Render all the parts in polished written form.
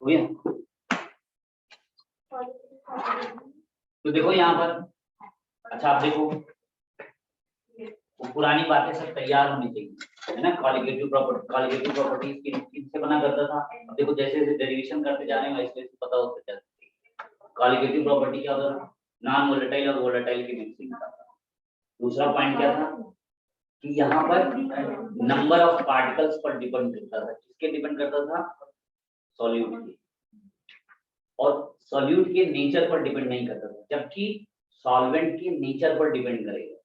हो गया। तो देखो यहाँ पर, अच्छा आप देखो वो पुरानी बातें सब तैयार होनी चाहिए, है ना। कॉलिगेटिव प्रॉपर्टी किससे बना करता था। अब देखो जैसे जैसे डेरिवेशन करते जा रहे हैं वैसे वैसे पता होता जाता है। कॉलिगेटिव प्रॉपर्टी क्या होता था, नॉन वोलेटाइल और वोलेटाइल की मिक्सिंग का। दूसरा पॉइंट क्या था कि यहाँ पर नंबर ऑफ पार्टिकल्स पर डिपेंड करता था। किसके डिपेंड करता था, सॉल्यूट के, और सॉल्यूट के नेचर पर डिपेंड नहीं करता था, जबकि सॉल्वेंट के नेचर पर डिपेंड करेगा।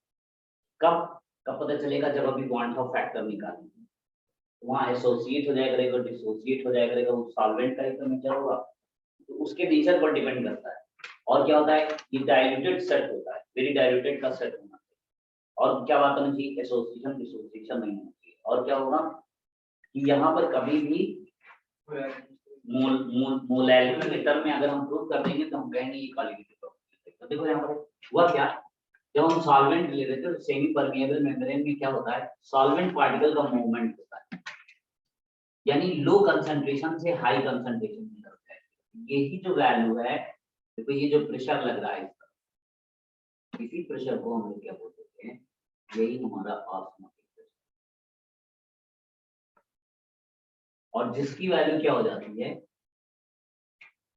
कब कब पता चलेगा, जब अभी बॉन्ड ऑफ फैक्टर निकालेंगे, वहाँ एसोसिएट हो जाया करेगा, डिसोसिएट हो जाया करेगा, वो सॉल्वेंट का ही तो नेचर होगा, तो उसके नेचर पर डिपेंड करता है। और क्या होता है, ये डाइल्यूटेड सेट होता है, वेरी डाइल्यूटेड का सेट होना चाहिए। और क्या बात होनी चाहिए, एसोसिएशन डिसोसिएशन नहीं होना चाहिए। और क्या होगा कि यहाँ पर कभी भी मोलैलिटी के टर्म में अगर हम प्रूव कर देंगे तो हम कहेंगे ये कॉलिगेटिव प्रॉपर्टी। तो देखो यहाँ पर हुआ क्या, जब हम सॉल्वेंट ले रहे थे तो सेमी परमिएबल मेम्ब्रेन में क्या होता है, सॉल्वेंट पार्टिकल का मूवमेंट होता है, यानी लो कंसंट्रेशन से हाई कंसंट्रेशन में होता है। यही जो वैल्यू है, देखो ये जो प्रेशर लग रहा है इसका, इसी प्रेशर को हम लोग क्या बोलते हैं, यही हमारा ऑस्मोटिक प्रेशर, और जिसकी वैल्यू क्या हो जाती है,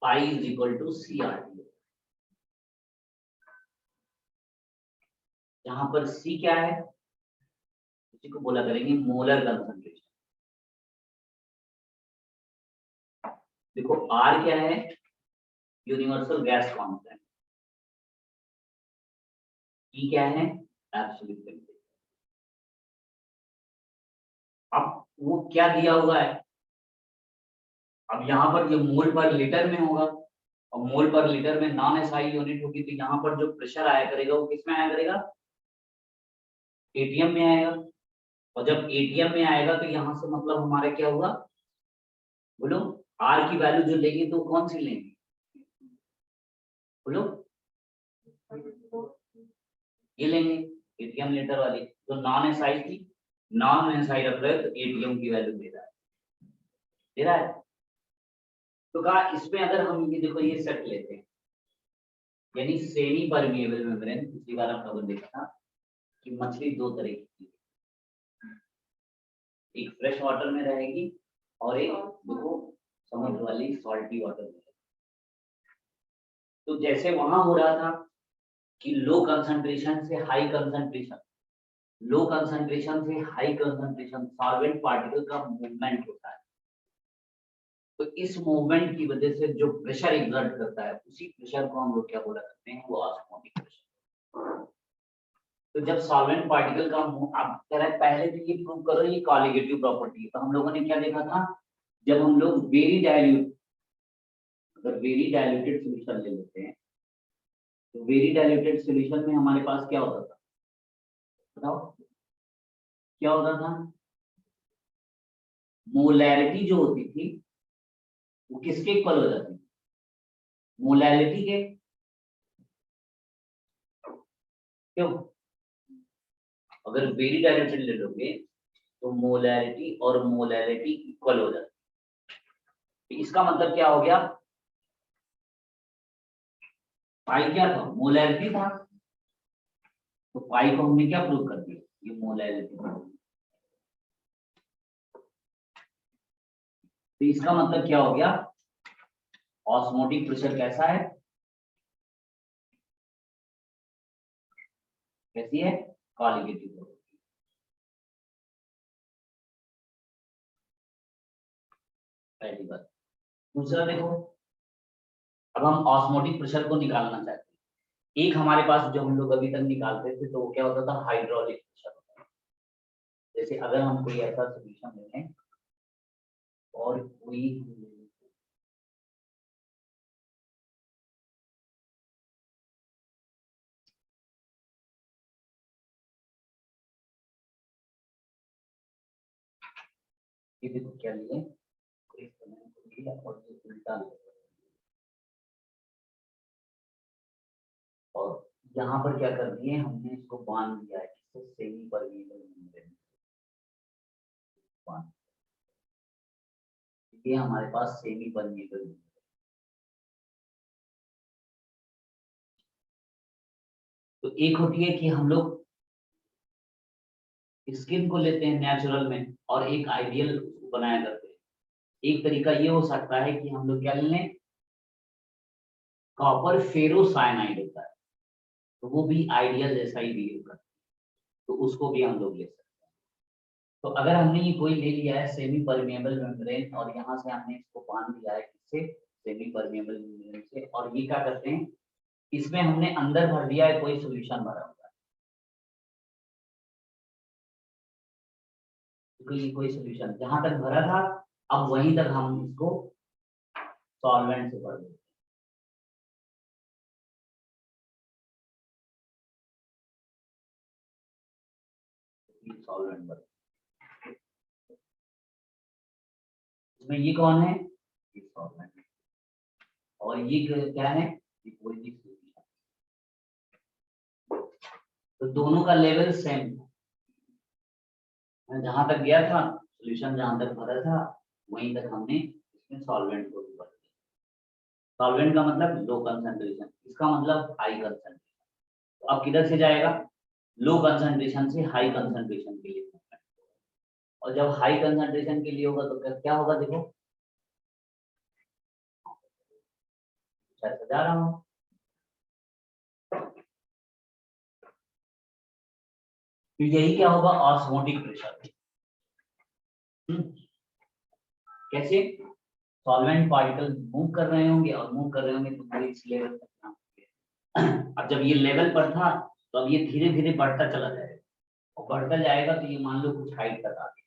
pi is equal to CRT। यहाँ पर C क्या है, इसी को बोला करेंगे मोलर कंसंट्रेशन। देखो R क्या है, यूनिवर्सल गैस कांस्टेंट। E क्या है, एब्सोल्यूट टेम्परेचर। अब वो क्या दिया हुआ है, अब यहाँ पर ये मोल पर लीटर में होगा, और मोल पर लीटर में नॉन एसआई यूनिट होगी, तो यहाँ पर जो प्रेशर आया करेगा वो किस में आया करेगा, एटीएम में आएगा। और जब एटीएम में आएगा तो यहाँ से मतलब हमारा क्या होगा, बोलो आर की वैल्यू जो लेंगे तो कौन सी लेंगे, बोलो ये लेंगे एटीएम लीटर वाली। जो नॉन एसआई थी, नॉन एसआई रख रहे तो एटीएम की वैल्यू दे रहा है। तो कहा इसमें अगर हम ये देखो ये सेट लेते हैं, यानी सेमी परमिएबल मेम्ब्रेन, पिछली बार हम लोगों ने देखा था कि मछली दो तरह की, एक फ्रेश वाटर में रहेगी और एक देखो समुद्र वाली सॉल्टी वाटर में। तो जैसे वहां हो रहा था कि लो कंसंट्रेशन से हाई कंसंट्रेशन, लो कंसंट्रेशन से हाई कंसंट्रेशन सॉल्वेंट पार्टिकल का मूवमेंट होता है। तो इस मूवमेंट की वजह से जो प्रेशर एग्जर्ट करता है, उसी प्रेशर को हम लोग क्या बोला करते हैं, वो ऑस्मोटिक प्रेशर। तो जब सॉल्वेंट पार्टिकल का आप कह रहे हैं पहले तो ये प्रूव करो ये कॉलिगेटिव प्रॉपर्टी है, तो हम लोगों ने क्या देखा था, जब हम लोग वेरी डाइल्यूट, अगर वेरी डाइल्यूटेड सॉल्यूशन ले लेते हैं, तो वेरी डाइल्यूटेड सॉल्यूशन में हमारे पास क्या होता था, बताओ क्या होता था, मोलैरिटी जो होती थी वो किसके इक्वल हो जाती है, मोलैरिटी के। क्यों, अगर वेरी डाइल्यूटेड ले लोगे तो मोलैरिटी और मोलैरिटी इक्वल हो जाती है। इसका मतलब क्या हो गया, पाई क्या था, मोलैरिटी था, तो पाई को हमने क्या प्रूव कर दिया, ये मोलैरिटी। तो इसका मतलब क्या हो गया, ऑस्मोटिक प्रेशर कैसा है, कैसी है, कॉलिगेटिव। पहली बात। दूसरा देखो, अब हम ऑस्मोटिक प्रेशर को निकालना चाहते हैं। एक हमारे पास जो हम लोग अभी तक निकालते थे तो वो क्या होता था, हाइड्रोलिक प्रेशर होता था। जैसे अगर हम कोई ऐसा सोल्यूशन ले लें और कोई ये देखो क्या लिए, और उल्टा, और यहाँ पर क्या कर दिए हमने, इसको बांध दिया है, इससे सेमी परमिएबल मेम्ब्रेन बांध। ये हमारे पास सेमी परमिएबल। तो एक होती है कि हम लोग स्किन को लेते हैं नेचुरल में और एक आइडियल उसको बनाया करते हैं। एक तरीका ये हो सकता है कि हम लोग क्या ले लें, कॉपर फेरोसाइनाइड होता है, तो वो भी आइडियल जैसा ही बिहेव करता है, तो उसको भी हम लोग ले सकते हैं। तो अगर हमने ये कोई ले लिया है सेमी परमिएबल मेम्ब्रेन और यहाँ से हमने इसको बांध दिया है किससे, सेमी परमिएबल मेम्ब्रेन से, और ये क्या करते हैं, इसमें हमने अंदर भर दिया है कोई सोल्यूशन भरा हुआ है, कोई सोल्यूशन जहां तक भरा था अब वहीं तक हम इसको सॉल्वेंट से भर देते हैं। सॉल्वेंट भर, इसमें ये कौन है, ये सॉल्वेंट, और ये क्या है, ये कोई भी सोल्यूशन। तो दोनों का लेवल सेम, जहां तक गया था सोल्यूशन, जहां तक भरा था वहीं तक हमने इसमें सॉल्वेंट को भी भर दिया। सॉल्वेंट का मतलब लो कंसंट्रेशन, इसका मतलब हाई कंसंट्रेशन। तो अब किधर से जाएगा, लो कंसंट्रेशन से हाई कंसंट्रेशन के लिए, और जब हाई कंसंट्रेशन के लिए होगा तो क्या होगा, देखो सजा रहा हूँ, तो यही क्या होगा, ऑस्मोटिक प्रेशर। कैसे, सॉल्वेंट पार्टिकल मूव कर रहे होंगे और मूव कर रहे होंगे तो वो इस लेवल तक पहुंचेंगे। अब जब ये लेवल पर था तो अब ये धीरे धीरे बढ़ता चला जाएगा, और बढ़ता जाएगा तो ये मान लो कुछ हाइट तक आ गया।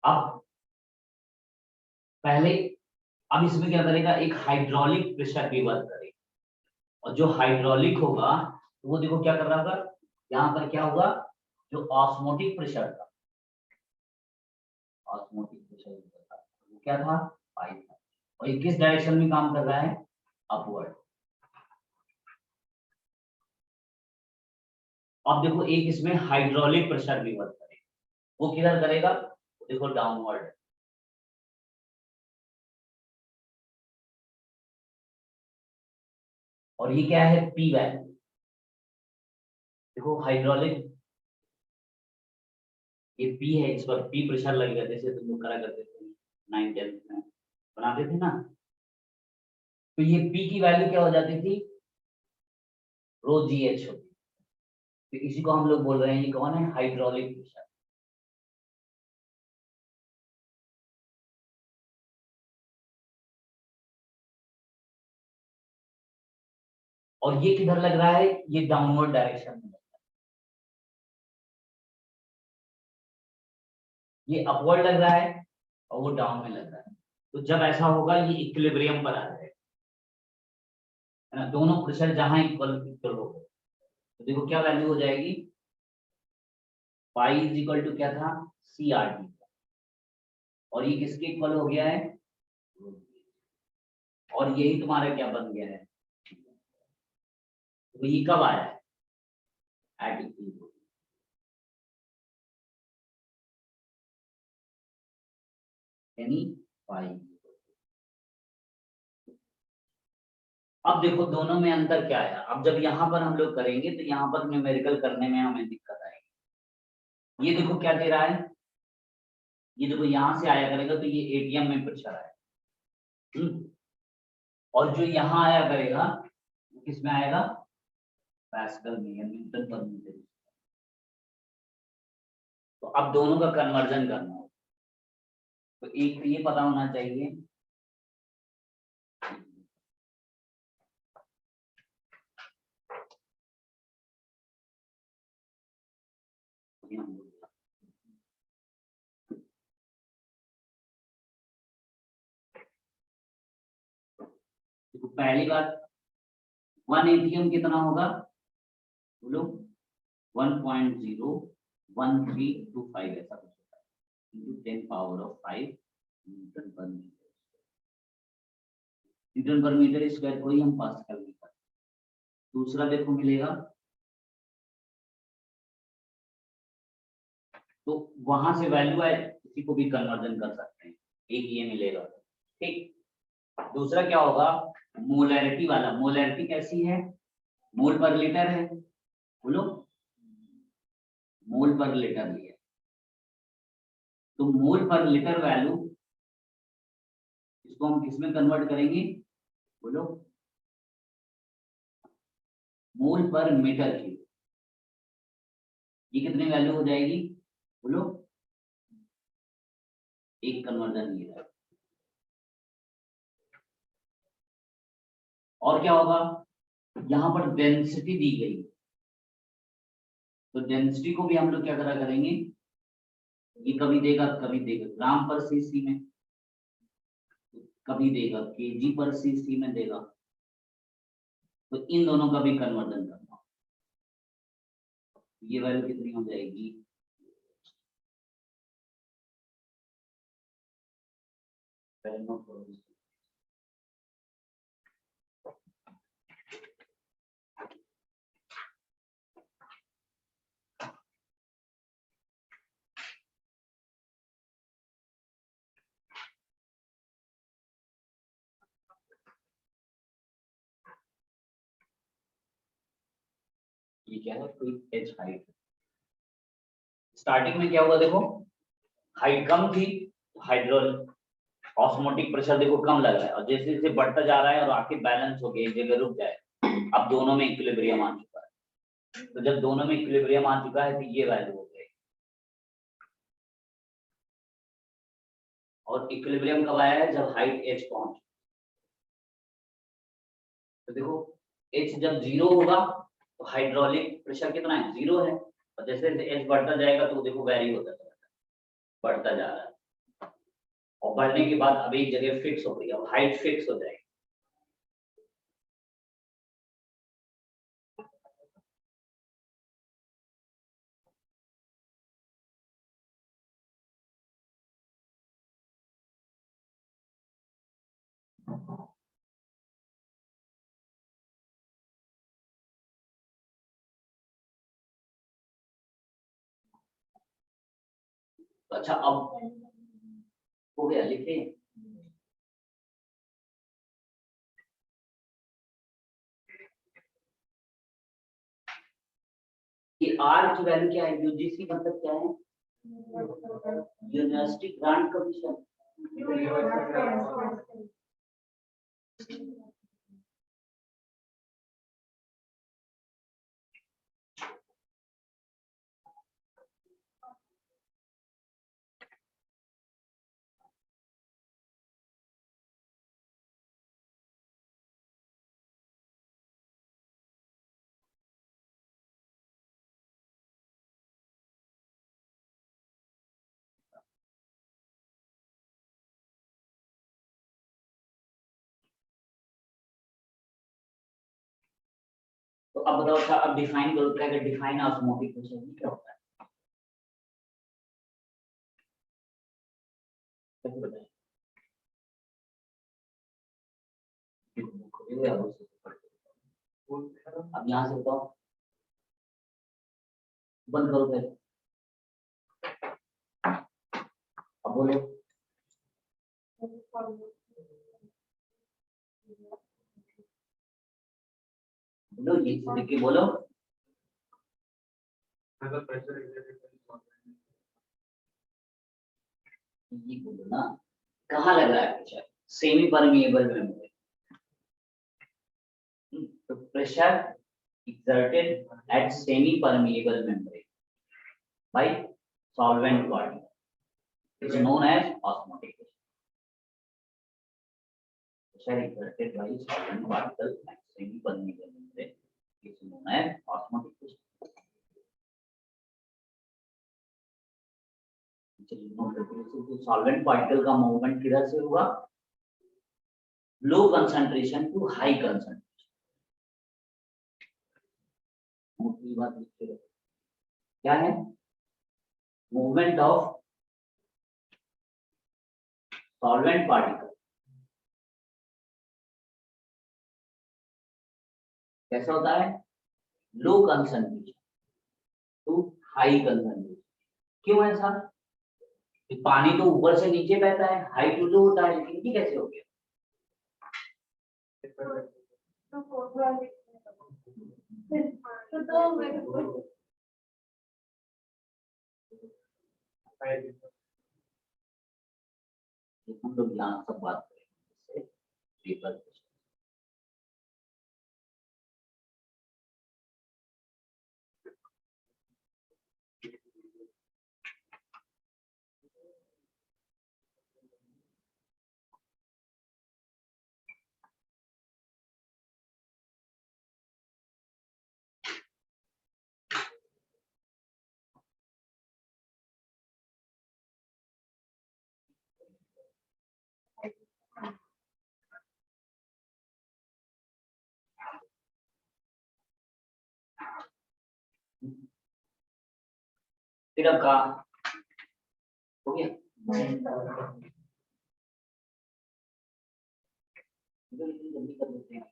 अब पहले, अब इसमें क्या करेगा, एक हाइड्रोलिक प्रेशर भी वर्क करेगा, और जो हाइड्रोलिक होगा तो वो देखो क्या कर रहा होगा, यहाँ पर क्या होगा, जो ऑस्मोटिक प्रेशर था, ऑस्मोटिक प्रेशर वो क्या था, पाइप था, और ये किस डायरेक्शन में काम कर रहा है, अपवर्ड। अब देखो एक इसमें हाइड्रोलिक प्रेशर भी वर्क करेगा, वो किधर करेगा, देखो डाउनवर्ड। और ये क्या है, पी वैल्यू, देखो हाइड्रोलिक, ये पी है, इस पर पी प्रेशर लगेगा, जैसे तुम लोग करा करते थे 9th-10th में बनाते थे ना, तो ये पी की वैल्यू क्या हो जाती थी, रो जी एच होती, तो इसी को हम लोग बोल रहे हैं, ये कौन है, हाइड्रोलिक प्रेशर। और ये किधर लग रहा है, ये डाउनवर्ड डायरेक्शन में लग रहा है, ये अपवर्ड लग रहा है और वो डाउन में लग रहा है। तो जब ऐसा होगा ये इक्विलिब्रियम पर आ जाएगा, है ना, दोनों प्रेशर जहां इक्वल इक्वल हो, तो देखो क्या वैल्यू हो जाएगी, पाई इज इक्वल टू क्या था, सी आर टी, और ये किसके इक्वल हो गया है, और यही तुम्हारा क्या बन गया है, तो ये कब आया है, एट इक्वल, यानी पाई। अब देखो दोनों में अंतर क्या है, अब जब यहाँ पर हम लोग करेंगे तो यहाँ पर न्यूमेरिकल करने में हमें दिक्कत आएगी। ये देखो क्या दे रहा है, ये देखो यहाँ से आया करेगा तो ये एटीएम में प्रेशर आएगा, और जो यहाँ आया करेगा वो किसमें आएगा, पास्कल में या न्यूटन पर मीटर। तो अब दोनों का कन्वर्जन करना हो, तो एक तो ये पता होना चाहिए, तो पहली बात 1 एटीएम कितना होगा, बोलो 1.01325 ऐसा कुछ होता है, into 10 पावर ऑफ 5 न्यूटन पर मीटर, न्यूटन पर मीटर स्क्वायर को ही हम पास्कल में करते हैं। दूसरा देखो मिलेगा, तो वहां से वैल्यू आए, इसी को भी कन्वर्जन कर सकते हैं, एक ये मिलेगा। ठीक, दूसरा क्या होगा, मोलैरिटी वाला। मोलैरिटी कैसी है, मोल पर लीटर है, बोलो मोल पर लीटर लिया, तो मोल पर लीटर वैल्यू इसको हम किसमें कन्वर्ट करेंगे, बोलो मोल पर मीटर क्यूब। ये कितनी वैल्यू हो जाएगी, बोलो, एक कन्वर्जन ये है। और क्या होगा, यहाँ पर डेंसिटी दी गई, तो डेंसिटी को भी हम लोग क्या करा करेंगे, ये कभी देगा ग्राम पर सीसी में, कभी देगा केजी पर सीसी में देगा, तो इन दोनों का भी कन्वर्जन करना। ये वैल्यू कितनी हो जाएगी, ये क्या है, कोई एच हाइट। स्टार्टिंग में क्या हुआ, देखो हाइट कम थी, हाइड्रोलिक ऑस्मोटिक प्रेशर देखो कम लग रहा है, और जैसे जैसे बढ़ता जा रहा है और आके बैलेंस हो गया, एक जगह रुक जाए, अब दोनों में इक्विलिब्रियम आ चुका है। तो जब दोनों में इक्विलिब्रियम आ चुका है तो ये वैल्यू हो गई, और इक्विलिब्रियम कब आया है, जब हाइट एच पहुंच। तो देखो एच जब 0 होगा तो हाइड्रोलिक प्रेशर कितना है, 0 है, और जैसे जैसे एच बढ़ता जाएगा तो देखो वेरी होता जाएगा, बढ़ता जा रहा है, और बढ़ने के बाद अब एक जगह फिक्स हो गई, अब हाइट फिक्स हो जाएगी। तो अच्छा अब हो गया, लिखिए कि आर की वैल्यू क्या है, यूजीसी मतलब क्या है, यूनिवर्सिटी ग्रांट कमीशन। तो अब बताओ अच्छा, अब डिफाइन करो, क्या डिफाइन ऑस्मोटिक प्रेशर क्या होता है, कैसे बताएं। अब यहाँ से बताओ, बंद करो फिर, अब बोलो, बोलो ये लिख के बोलो, ये बोलो ना, कहाँ लग रहा है प्रेशर, सेमी परमिएबल मेम्ब्रेन, तो pressure exerted at semi-permeable membrane by solvent body is known as osmotic pressure. Pressure exerted by solvent particle at semi-permeable membrane is known as osmotic pressure. तो सॉल्वेंट पार्टिकल का movement किधर से होगा, low concentration to high concentration. बात क्या है, movement of solvent particle कैसा होता है, low concentration to high concentration. क्यों ऐसा, पानी तो ऊपर से नीचे बहता है, हाई टू लो होता है, लेकिन ये कैसे हो गया? हम लोग यहाँ सब बात करेंगे पेपर। फिर अब कहा हो गया, जल्दी कर देते हैं।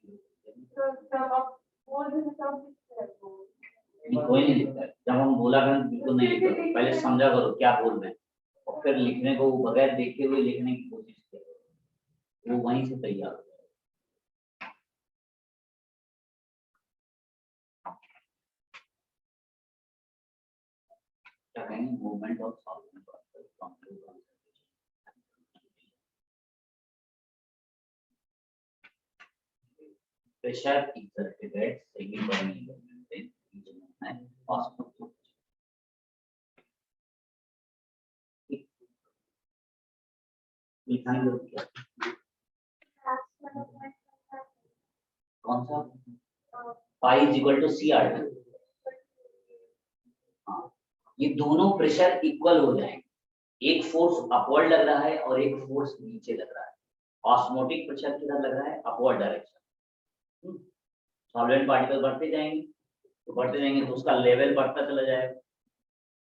कोई नहीं लिखता है, जब हम बोला करें बिल्कुल नहीं लिखता, पहले समझा करो क्या बोल रहे हैं और फिर लिखने को बगैर देखे हुए लिखने की कोशिश करो, वो वहीं से तैयार हो जाएगा। क्या कहेंगे, मूवमेंट और सॉल्वमेंट। pressure exerted at single by element in each movement osmotic। लिखना है क्या? कौन सा? Pi is equal to C R T. हाँ, ये दोनों प्रेशर इक्वल हो जाएंगे, एक फोर्स अपवर्ड लग रहा है और एक फोर्स नीचे लग रहा है। ऑस्मोटिक प्रेशर किधर लग रहा है? Upward direction. सॉल्वेंट पार्टिकल बढ़ते जाएंगे तो उसका लेवल बढ़ता चला जाएगा,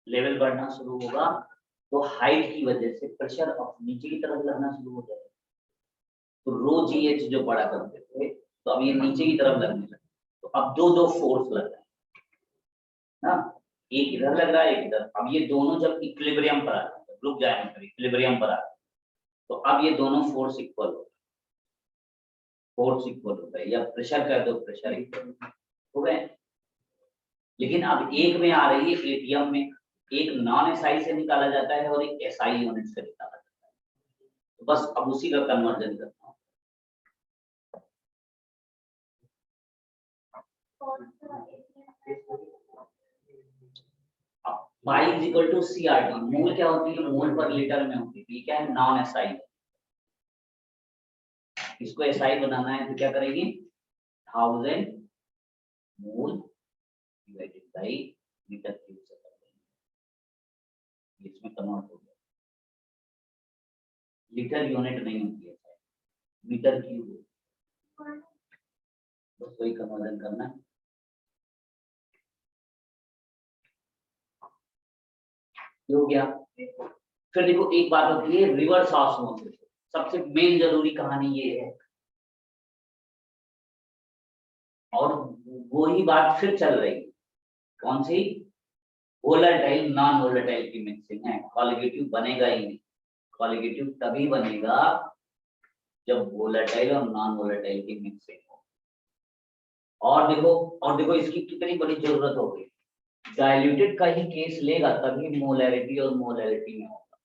लेवल बढ़ना शुरू होगा तो हाइट की वजह से प्रेशर अब नीचे की तरफ लगना शुरू हो जाएगा। तो रो जी एच जो पढ़ा करते थे तो अब ये नीचे की तरफ लगने लगे, तो अब दो दो फोर्स लग रहे हैं ना, एक इधर लग रहा है एक इधर। अब ये दोनों जब इक्विलिब्रियम पर आ जाए, रुक जाए इक्विलिब्रियम पर आ जाए, तो अब ये दोनों फोर्स इक्वल हो गए, या प्रेशर का दो प्रेशर इक्वल हो गए। लेकिन अब एक में आ रही है एटीएम में, एक नॉन एसआई से निकाला जाता है और एक एसआई यूनिट से निकाला जाता है, तो बस अब उसी का कन्वर्जन करना है। Pi is equal to C R T, mole क्या होती है? मोल पर लीटर में होती है, क्या है? Non SI. इसको एसआई बनाना है तो क्या करेंगे? 1000 mole divided by metre cube से कर देंगे, इसमें कन्वर्ट हो गया। लीटर यूनिट नहीं होती है, मीटर क्यूब, बस वही कन्वर्जन करना है। हो गया। फिर देखो एक बात होती है रिवर्स ऑस्मोसिस, सबसे मेन जरूरी कहानी ये है, और वही बात फिर चल रही है। कौन सी? वोलेटाइल नॉन वोलेटाइल की मिक्सिंग है। कॉलिगेटिव बनेगा ही नहीं, कॉलिगेटिव तभी बनेगा जब वोलेटाइल और नॉन वोलेटाइल की मिक्सिंग हो। और देखो इसकी कितनी बड़ी जरूरत हो गई, डाइल्यूटेड का ही केस लेगा तभी मोलैरिटी और मोलैरिटी में होगा,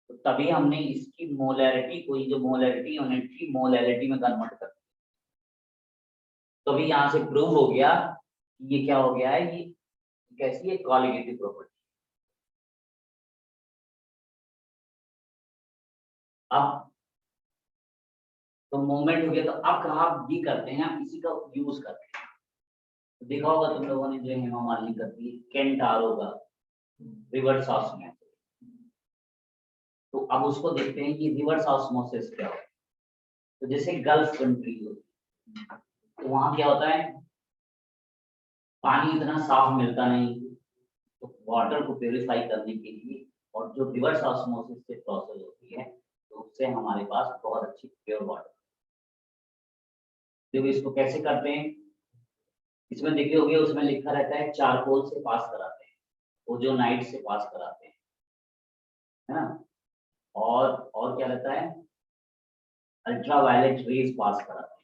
तो तभी हमने इसकी मोलैरिटी को, जो मोलैरिटी यूनिट थी, मोलैरिटी में कन्वर्ट कर दिया। तो अभी यहाँ से प्रूव हो गया ये क्या हो गया है, ये कैसी है? Colligative property. अब तो मोमेंट हो गया, तो अब कहा भी करते हैं हम इसी का यूज करते हैं। तो देखा होगा तुम लोगों ने जो हेमा मालिनी करती है केंट आरो का रिवर्स ऑस्मोसिस, तो अब उसको देखते हैं कि रिवर्स ऑस्मोसिस क्या होता है। तो जैसे गल्फ कंट्री होती है तो वहां क्या होता है, पानी इतना साफ मिलता नहीं, तो वाटर को प्योरीफाई करने के लिए और जो रिवर्स ऑस्मोसिस से प्रोसेस होती है तो उससे हमारे पास बहुत अच्छी प्योर वाटर। देखो इसको कैसे करते हैं, इसमें देखे होगे उसमें लिखा रहता है चारकोल से पास कराते हैं, ओजोनाइट से पास कराते हैं। है ना। और क्या रहता है, अल्ट्रावायलेट रेज पास कराते हैं।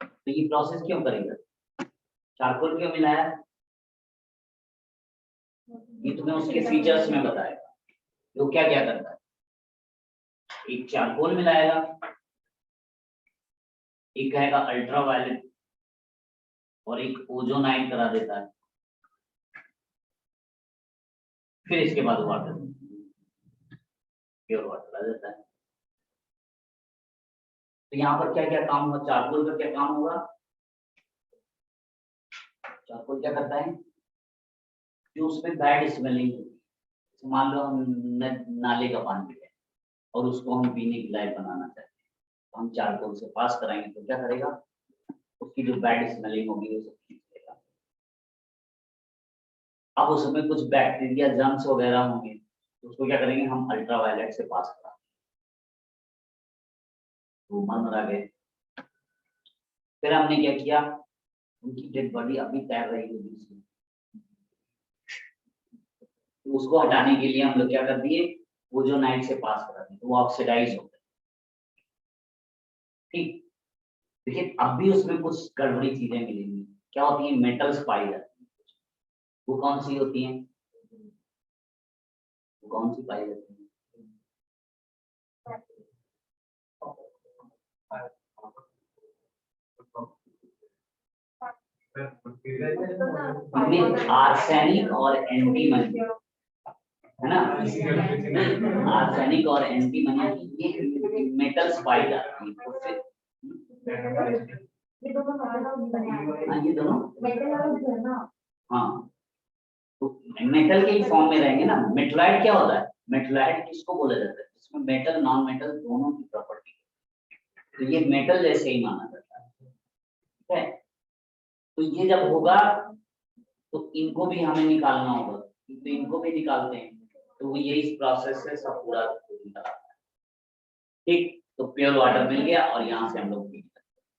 तो ये प्रोसेस क्यों करेगा, चारकोल क्यों मिलाया, ये तुम्हें उसके फीचर्स में बताएगा। तो क्या क्या करता है, एक चारकोल मिलाएगा, एक कहेगा अल्ट्रावायलेट, और एक ओजोनाइड करा देता है, फिर इसके बाद वाटर, प्योर वाटर आ जाता है। तो यहाँ पर क्या क्या काम होगा, चारकोल का क्या काम होगा, चारकोल क्या करता है, जो उसमें बैड स्मेलिंग होती है, मान लो हम नाले का पानी है और उसको हम पीने की लायक बनाना चाहते हैं, तो हम चारकोल से पास कराएंगे तो क्या करेगा, उसकी जो बैड स्मेलिंग होगी वो सब खींच लेगा। अब उसमें कुछ बैक्टीरिया जर्म्स वगैरह होंगे, तो उसको क्या करेंगे, हम अल्ट्रावायलेट से पास कराएंगे, वो मर गए। फिर हमने क्या किया, उनकी डेड बॉडी अभी तैर रही होगी उसमें, तो उसको हटाने के लिए हम लोग क्या कर दिए, ओजोनाइड से पास करा दिए, तो वो ऑक्सीडाइज हो गए। ठीक, देखिए अब भी उसमें कुछ गड़बड़ी चीजें मिलेंगी, क्या होती है, मेटल्स पाई जाती है, वो कौन सी होती हैं, वो कौन सी पाई जाती है, में आर्सेनिक और एंटीमनी, है ना, आर्सेनिक और एंटीमनी ये मेटल्स पाई जाती है, तो फिर ये दोनों, हाँ, तो मेटल के फॉर्म में रहेंगे ना। मेटलाइट क्या होता है, मेटलाइट किसको बोला जाता है, जिसमें मेटल नॉन मेटल दोनों की प्रॉपर्टी, तो ये मेटल जैसे ही माना जाता है। ठीक है, तो ये जब होगा तो इनको भी हमें निकालना होगा, तो इनको भी निकालते हैं, तो वो ये इस प्रोसेस से सब पूरा निकलता है। ठीक, तो प्योर वाटर मिल गया और यहाँ से हम लोग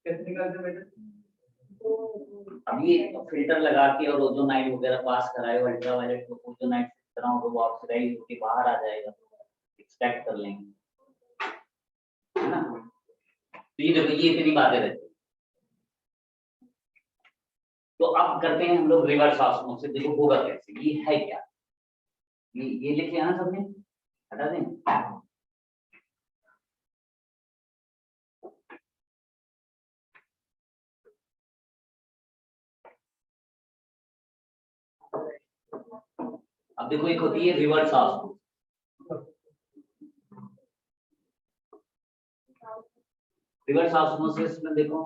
कैसे निकालते हैं, अब ये फिल्टर लगा के और ओजोनाइड वगैरह पास कराए, अल्ट्रावायलेट को ओजोनाइड से तरह वो ऑक्सीडाइज होके बाहर आ जाएगा, एक्सट्रैक्ट कर लेंगे, है ना। तो ये देखो ये इतनी बातें रहती। तो अब करते हैं हम लोग रिवर्स ऑस्मोसिस, देखो होगा कैसे, ये है क्या, ये लिखे ना सबने, हटा दें। अब देखो एक होती है रिवर्स ऑस्मोसिस, रिवर्स ऑस्मोसिस में देखो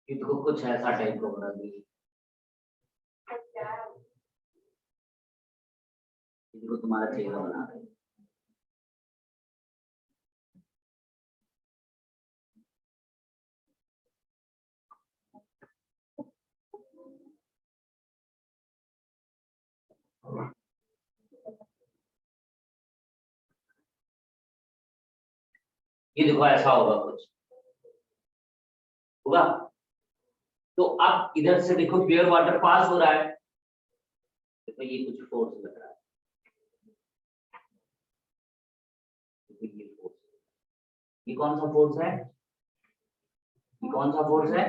कि देखो कुछ ऐसा टाइप का बना दी, देखो तुम्हारा चेहरा बना रहे, ये देखो ऐसा होगा कुछ होगा। तो अब इधर से देखो प्योर वाटर पास हो रहा है, देखो ये कुछ फोर्स लग रहा है, देखो ये फोर्स, ये कौन सा फोर्स है, ये कौन सा फोर्स है,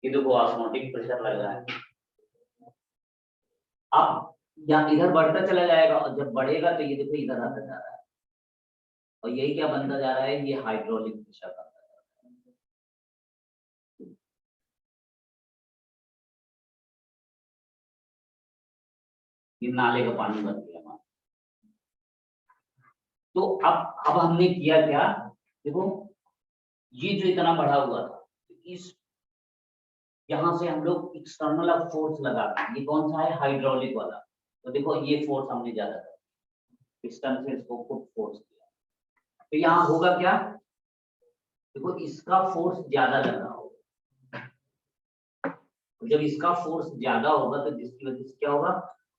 ये देखो ऑस्मोटिक प्रेशर लग रहा है। अब या इधर बढ़ता चला जाएगा और जब बढ़ेगा तो ये देखो इधर आता जा रहा है, और यही क्या बनता जा रहा है, ये हाइड्रोलिक प्रेशर बनता जा रहा है। ये नाले का पानी बन गया हमारा। तो अब हमने किया क्या, देखो ये जो इतना बढ़ा हुआ था, इस यहाँ से हम लोग एक्सटर्नल फोर्स लगाते हैं, ये कौन सा है, हाइड्रोलिक वाला, तो देखो ये फोर्स हमने ज्यादा कर, पिस्टन से इसको खुद फोर्स किया, तो यहाँ होगा क्या, देखो इसका फोर्स ज्यादा लग रहा होगा, जब इसका फोर्स ज्यादा होगा तो जिसकी वजह से क्या होगा,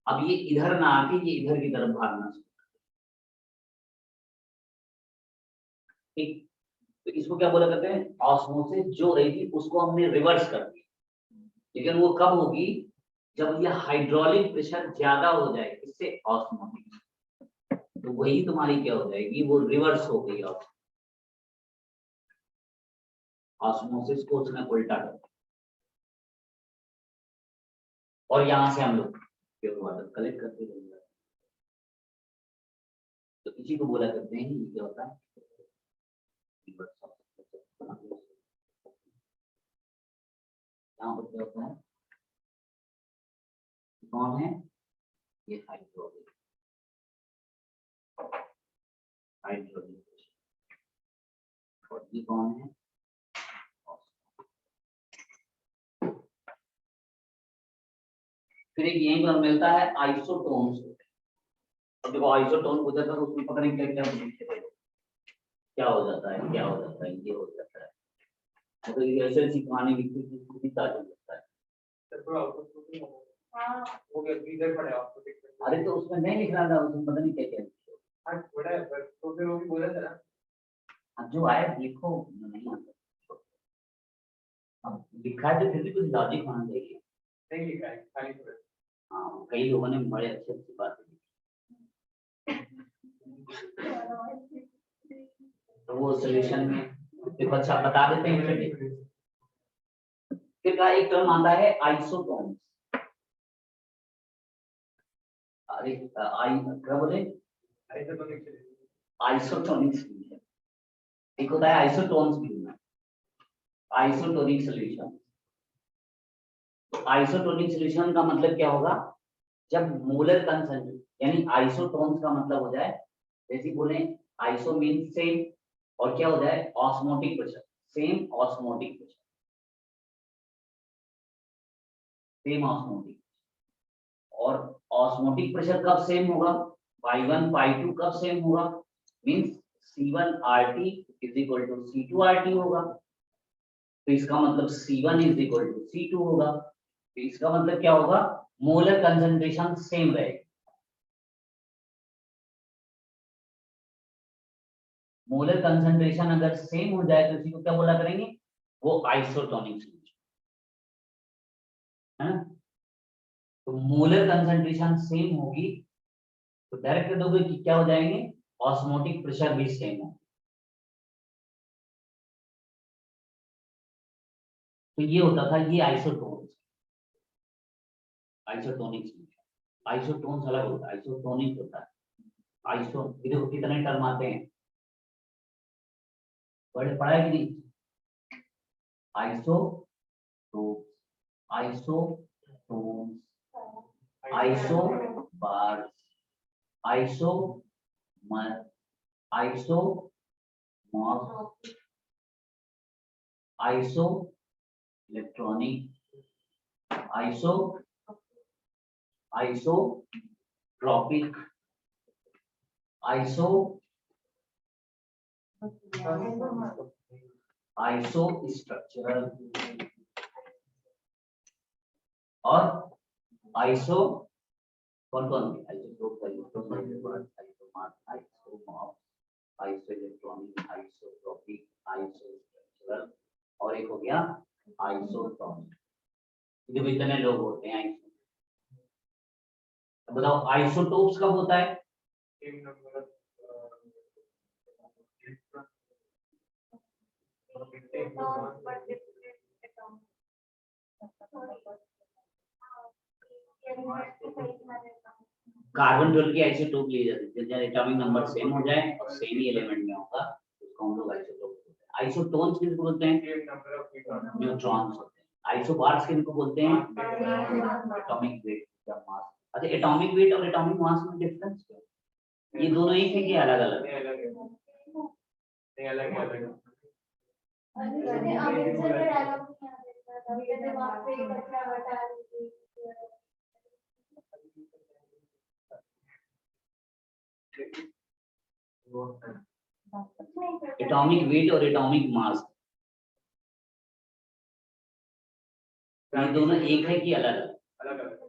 अब ये इधर ना आके ये इधर की तरफ भागना शुरू, ठीक। तो इसको क्या बोला करते हैं, ऑस्मोसिस। जो रही थी उसको हमने रिवर्स कर दिया, लेकिन वो कब होगी, जब ये हाइड्रोलिक प्रेशर ज्यादा हो जाए, इससे ऑस्मोटिक, तो वही तुम्हारी क्या हो जाएगी, वो रिवर्स हो गई। ऑस्मोसिस को उसने उल्टा कर दिया, और यहाँ से हम लोग प्योर वाटर कलेक्ट करते रहेंगे। तो इसी को बोला करते हैं, ये क्या होता है, यहाँ पर क्या होता है, कौन है ये, हाइड्रोलिक, हाइड्रोलिक, और ये कौन है, फिर एक यहीं पर मिलता है आइसोटोन्स। अब देखो आइसोटोन हो जाता है तो उसमें पता नहीं क्या क्या हो जाता है, क्या हो जाता है, ये हो जाता है, तो ये ऐसे ऐसी कहानी लिखी थी, खुद ही ताजुब लगता है। वो इधर पड़े आपको, अरे तो उसमें नहीं लिख रहा था, उसमें पता नहीं क्या क्या लिखा, बड़ा है पर तो फिर वो भी बोला था, अब जो आया लिखो, नहीं आता, अब लिखा है तो फिर भी कुछ लॉजिक होना चाहिए, नहीं लिखा है खाली थोड़ा। हाँ, कई लोगों ने बड़े अच्छे अच्छी बातें लिखी, तो वो सोल्यूशन में देखो, अच्छा बता देते हैं। चलिए फिर का एक टर्म आता है आइसोटोन्स, अरे आई क्या बोले, आइसोटोनिक सोल्यूशन, एक होता है आइसोटोन्स भी होना, आइसोटोनिक सोल्यूशन। तो आइसोटोनिक सोल्यूशन का मतलब क्या होगा, जब मोलर कंसंट्रेशन, यानी आइसोटोन्स का मतलब हो जाए, जैसे बोले आइसो मीन सेम, और क्या हो जाए osmotic pressure, same osmotic pressure, same osmotic, और ऑस्मोटिक प्रेशर कब सेम होगा, Y1 Y2 कब सेम होगा, means C1 RT is equal to C2 RT होगा, तो इसका मतलब C1 is equal to C2 होगा, तो इसका मतलब क्या होगा, मोलर कंसंट्रेशन सेम रहेगा, मोलर कंसंट्रेशन अगर सेम हो जाए तो इसी को क्या बोला करेंगे, वो आइसोटोनिक सोल्यूशन है ना। तो मोलर कंसंट्रेशन सेम होगी तो डायरेक्ट कह दोगे कि क्या हो जाएंगे, ऑस्मोटिक प्रेशर भी सेम हो, तो ये होता था ये आइसोटोन्स, आइसोटोनिक सोल्यूशन। आइसोटोन्स अलग होता है, आइसोटोनिक होता है, आइसो देखो कितने टर्म आते हैं, बड़े पढ़ा है कि नहीं, आइसो तो isotones, isobar, isomer, iso mass, isoelectronic, iso isotropic, iso isostructural, और आइसो कौन कौन, isotope, iso mass, isoelectronic, isotropic, isostructural, और एक हो गया आइसोटॉनिक। जो इतने लोग होते हैं आइसो, बताओ आइसोटोप्स कब होता है, कार्बन 12 की आइसोटोप ली जाती है, जब एटॉमिक नंबर सेम हो जाए और सेम ही एलिमेंट में होगा उसको हम लोग आइसोटोप बोलते हैं। आइसोटोन्स किनको बोलते हैं, न्यूट्रॉन्स होते हैं। आइसोबार्स किनको बोलते हैं, एटॉमिक वेट या मास। अच्छा एटॉमिक वेट और एटॉमिक मास में डिफरेंस क्या है, ये दोनों एक है कि अलग अलग है, अलग अलग एटॉमिक वेट और एटॉमिक मास, ये दोनों एक है कि अलग अलग? अलग अलग।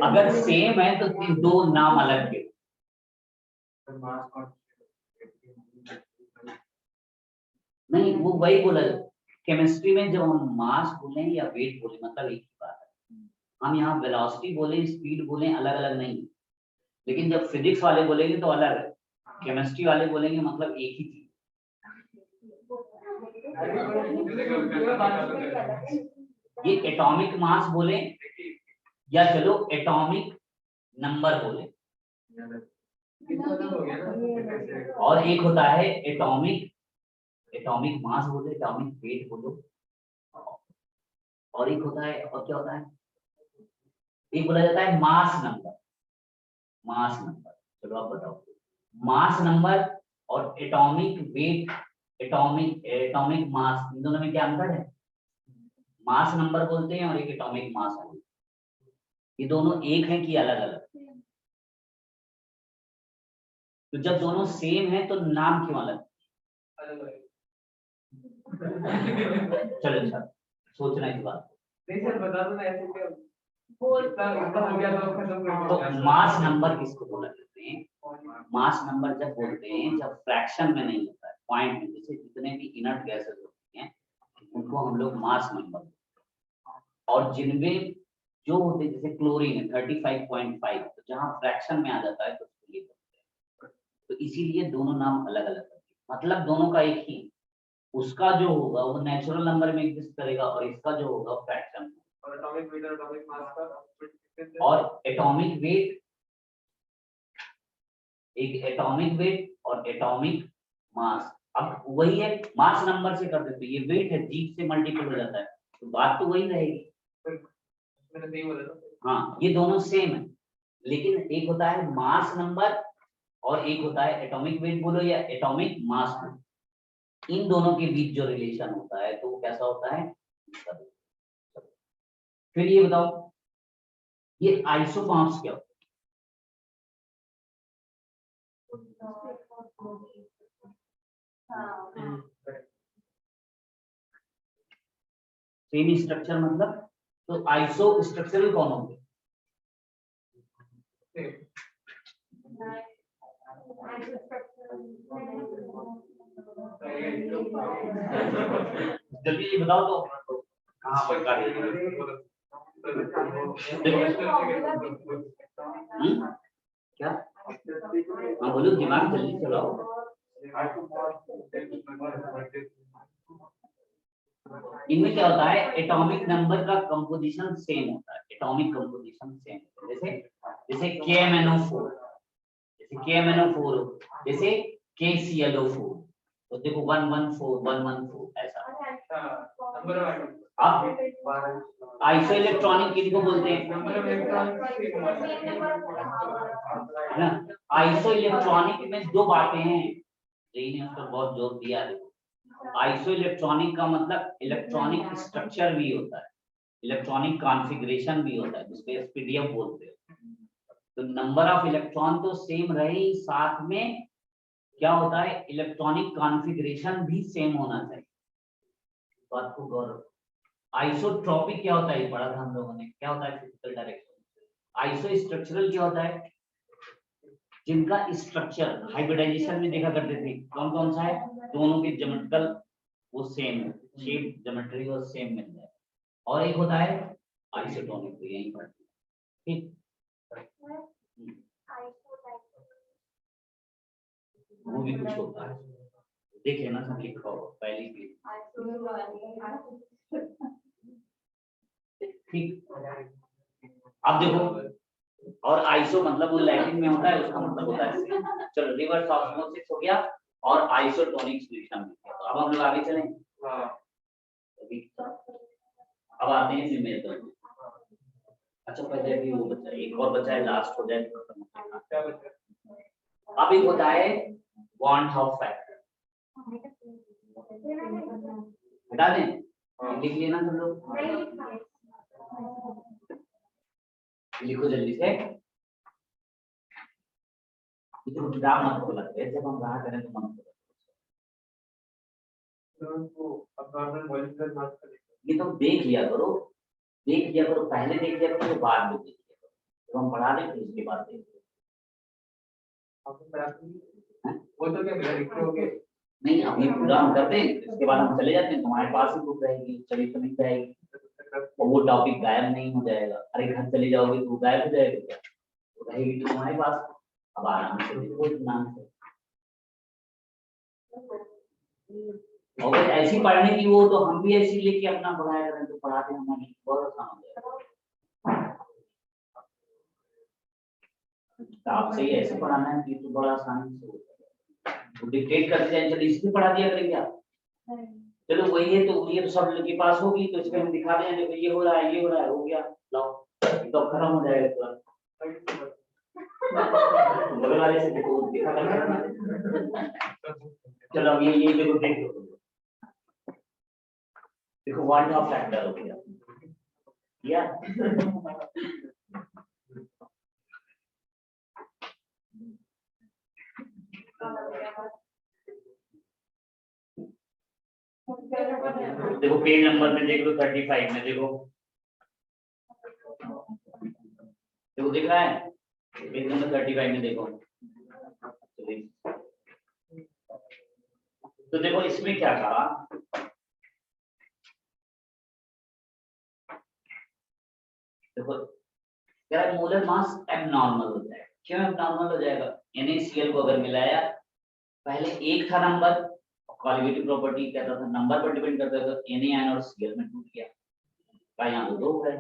अगर सेम है तो दो नाम अलग के। नहीं, वो वही बोला, केमिस्ट्री में जब हम मास बोले या वेट बोले मतलब एक ही बात है। हम यहाँ वेलोसिटी बोले, स्पीड बोले, अलग अलग नहीं। लेकिन जब फिजिक्स वाले बोलेंगे तो अलग है, केमिस्ट्री वाले बोलेंगे मतलब एक ही चीज। ये एटॉमिक मास बोले या चलो एटॉमिक नंबर बोले, और एक होता है एटॉमिक मास बोले, एटॉमिक वेट बोलो, और एक होता है, और क्या होता है, एक बोला जाता है मास नंबर। मास नंबर, चलो आप बताओ, मास नंबर और एटॉमिक वेट, एटॉमिक मास, इन दोनों में क्या अंतर है? मास नंबर बोलते हैं और एक एटॉमिक मास बोलते हैं। ये दोनों एक हैं कि अलग अलग? तो जब दोनों सेम है तो नाम क्यों अलग? चलो अच्छा, सोचना इस बात। नहीं सर बता दो ना, ऐसे क्या बोलता हो गया तो खत्म। तो मास नंबर किसको बोला जाते हैं? मास नंबर जब बोलते हैं जब फ्रैक्शन में नहीं होता है, पॉइंट में, जैसे जितने भी इनर्ट गैसेस होती हैं उनको हम लोग मास नंबर, और जिनमें जो होते हैं जैसे क्लोरीन है 35.5, तो जहाँ फ्रैक्शन में आ जाता है तो उसको ये बोलते हैं। तो इसीलिए दोनों नाम अलग अलग है, मतलब दोनों का एक ही, उसका जो होगा वो नेचुरल नंबर में एग्जिस्ट करेगा और इसका जो होगा फ्रैक्शन में। और एटॉमिक वेट और एटॉमिक मास का और एटॉमिक वेट, एक एटॉमिक वेट और एटॉमिक मास, अब वही है, मास नंबर से कर देते, ये वेट है, जी से मल्टीपल हो जाता है, तो बात तो वही रहेगी। मैंने सही बोला था। हाँ, ये दोनों सेम है, लेकिन एक होता है मास नंबर और एक होता है एटॉमिक वेट बोलो या एटॉमिक मास बोलो, इन दोनों के बीच जो रिलेशन होता है तो वो कैसा होता है? फिर ये बताओ, ये आइसोमॉर्फ्स क्या होता है? सेम स्ट्रक्चर मतलब, तो आइसो स्ट्रक्चरल कौन होंगे? जल्दी ये बताओ तो कहाँ पर कार्य क्या? हाँ बोलो, दिमाग जल्दी चलाओ। इनमें क्या होता है, एटॉमिक नंबर का कंपोजिशन सेम होता है, एटॉमिक कंपोजिशन सेम होता है, जैसे KMnO4, जैसे KMnO4, जैसे KClO4, तो देखो 114 ऐसा। अब आइसो इलेक्ट्रॉनिक किसको बोलते हैं? है ना, आइसो इलेक्ट्रॉनिक में दो बातें हैं, ने उस पर बहुत जोर दिया है। आइसो इलेक्ट्रॉनिक का मतलब इलेक्ट्रॉनिक स्ट्रक्चर भी होता है, इलेक्ट्रॉनिक कॉन्फ़िगरेशन भी होता है, जिसको SPDF बोलते हैं। तो नंबर ऑफ इलेक्ट्रॉन तो सेम रहे ही, साथ में क्या होता है, इलेक्ट्रॉनिक कॉन्फ़िगरेशन भी सेम होना चाहिए। तो आपको गौरव, आइसोट्रॉपिक क्या होता है ये पढ़ा था हम लोगों ने, क्या होता है फिजिकल डायरेक्शन। आइसो स्ट्रक्चरल क्या होता है, जिनका स्ट्रक्चर हाइब्रिडाइजेशन में देखा करते थे, कौन कौन सा है, दोनों के ज्योमेट्रिकल वो सेम है, शेप ज्योमेट्री और सेम मिल जाए। और एक होता है आइसोटोनिक, तो यही पढ़ते हैं, ठीक। वो भी कुछ होता है, देख लेना, सब लिखा होगा पहली पेज, ठीक। अब देखो, और आइसो मतलब वो लैटिन में होता है, उसका मतलब होता है, चलो रिवर्स ऑस्मोसिस हो गया और आइसोटोनिक सॉल्यूशन हो गया। तो अब हम लोग आगे चलें। अब आते हैं न्यूमेरिकल। अच्छा पहले अभी वो बचा, एक और बचा है, लास्ट हो जाए तो खत्म। अब एक होता है बॉन्ड हाफ फैक्टर। हटा दें, लिख लिए ना तुम लोग, लिखो जल्दी से। इतना किताब मत खोला है, जब हम रहा करें तो मत खोला। ये तो देख लिया करो, पहले देख लिया करो, तो बाद में देख लिया करो, जब हम पढ़ा दें फिर उसके बाद देख लिया। वो तो क्या लिखोगे? नहीं, अभी पूरा हम कर दें, उसके बाद हम चले जाते हैं, तुम्हारे पास ही बुक रहेगी, चली तो नहीं जाएगी, और वो टॉपिक गायब नहीं हो जाएगा। अरे घर चले जाओगे तो गायब हो जाएगा क्या, तो रहेगी तो तुम्हारे पास। अब आराम से देखो नाम से, और अगर ऐसी पढ़ने की हो तो हम भी ऐसी लेके अपना पढ़ाया करें, तो पढ़ाते हमारी बहुत आसान हो जाएगा। आपसे ही ऐसे पढ़ाना है कि तो बड़ा आसानी से हो जाएगा, तो डिक्टेट करते जाए, चलो इसमें पढ़ा दिया करेंगे आप, चलो वही है तो ये तो सब लोग के पास होगी, तो इसमें हम दिखा दें देखो ये हो रहा है, ये हो रहा है, हो गया, लाओ, तो खत्म हो जाएगा तुरंत। बगल वाले से देखो दिखा कर, चलो अब ये देखो देख लो, देखो वन ऑफ फैक्टर हो गया या देखो पेज नंबर में देख लो 35 में देखो दिख रहा है, पेज नंबर 35 में देखो। तो देखो इसमें क्या कहा, देखो यार मोलर मास एबनॉर्मल हो जाएगा। क्यों एबनॉर्मल हो जाएगा, NaCl को अगर मिलाया, पहले एक था नंबर, कॉलिगेटिव प्रॉपर्टी कहता था नंबर पर डिपेंड करता था, Na और Cl में टूट गया, का यहाँ दो है।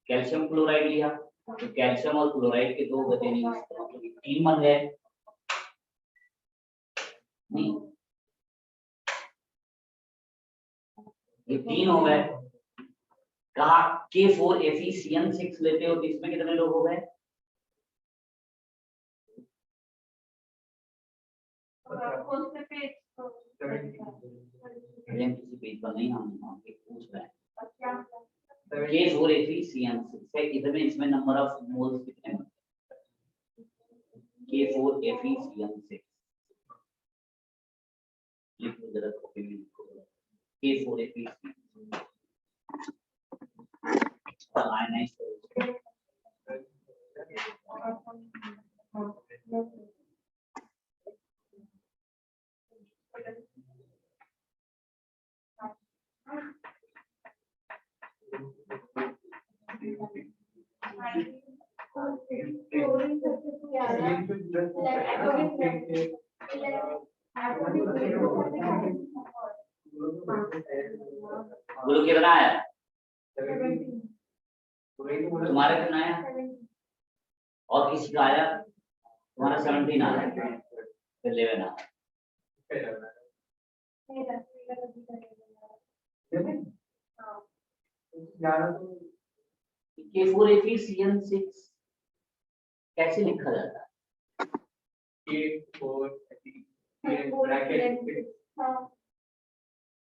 कैल्शियम क्लोराइड लिया तो कैल्शियम और क्लोराइड के दो बचे नहीं, मतलब 3 बन गए नहीं, ये 3 हो गए। कहा K4FeCN6 लेते हो तो इसमें कितने लोग हो गए, किसी पेज पर नहीं, हम पूछ रहे हैं। K4FeCN6 है, इधर में इसमें नंबर ऑफ मोल्स कितने हैं, K4FeCN6 लिखो जरा, कॉपी में लिखो K4FeCN6 आयनाइज्ड। बोलो कितना आया, तुम्हारा कितना आया, और किसी का आया, तुम्हारा 17 आया, फिर 11 आया। K4FeCN6 कैसे लिखा जाता है,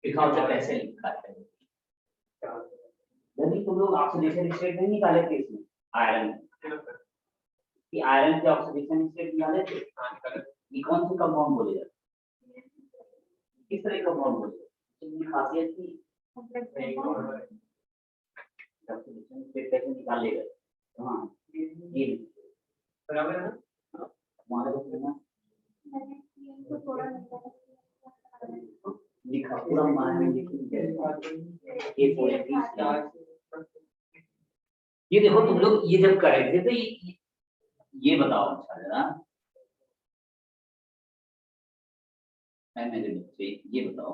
दिखाओ तो कैसे लिखा है। यदि तुम लोग ऑक्सीडेशन स्टेट नहीं निकाले थे इसमें आयरन की, आयरन के ऑक्सीडेशन स्टेट निकाले थे, ये कौन से कंपाउंड बोले जाते, किस तरह का कंपाउंड बोले जाते, इनकी खासियत की ऑक्सीडेशन स्टेट कैसे निकाले गए। हाँ ये बराबर है, हमारे को करना लिखा पूरा मान ये देखो तुम लोग ये जब करे थे तो ये बताओ अच्छा जरा, मेरे बच्चे ये बताओ,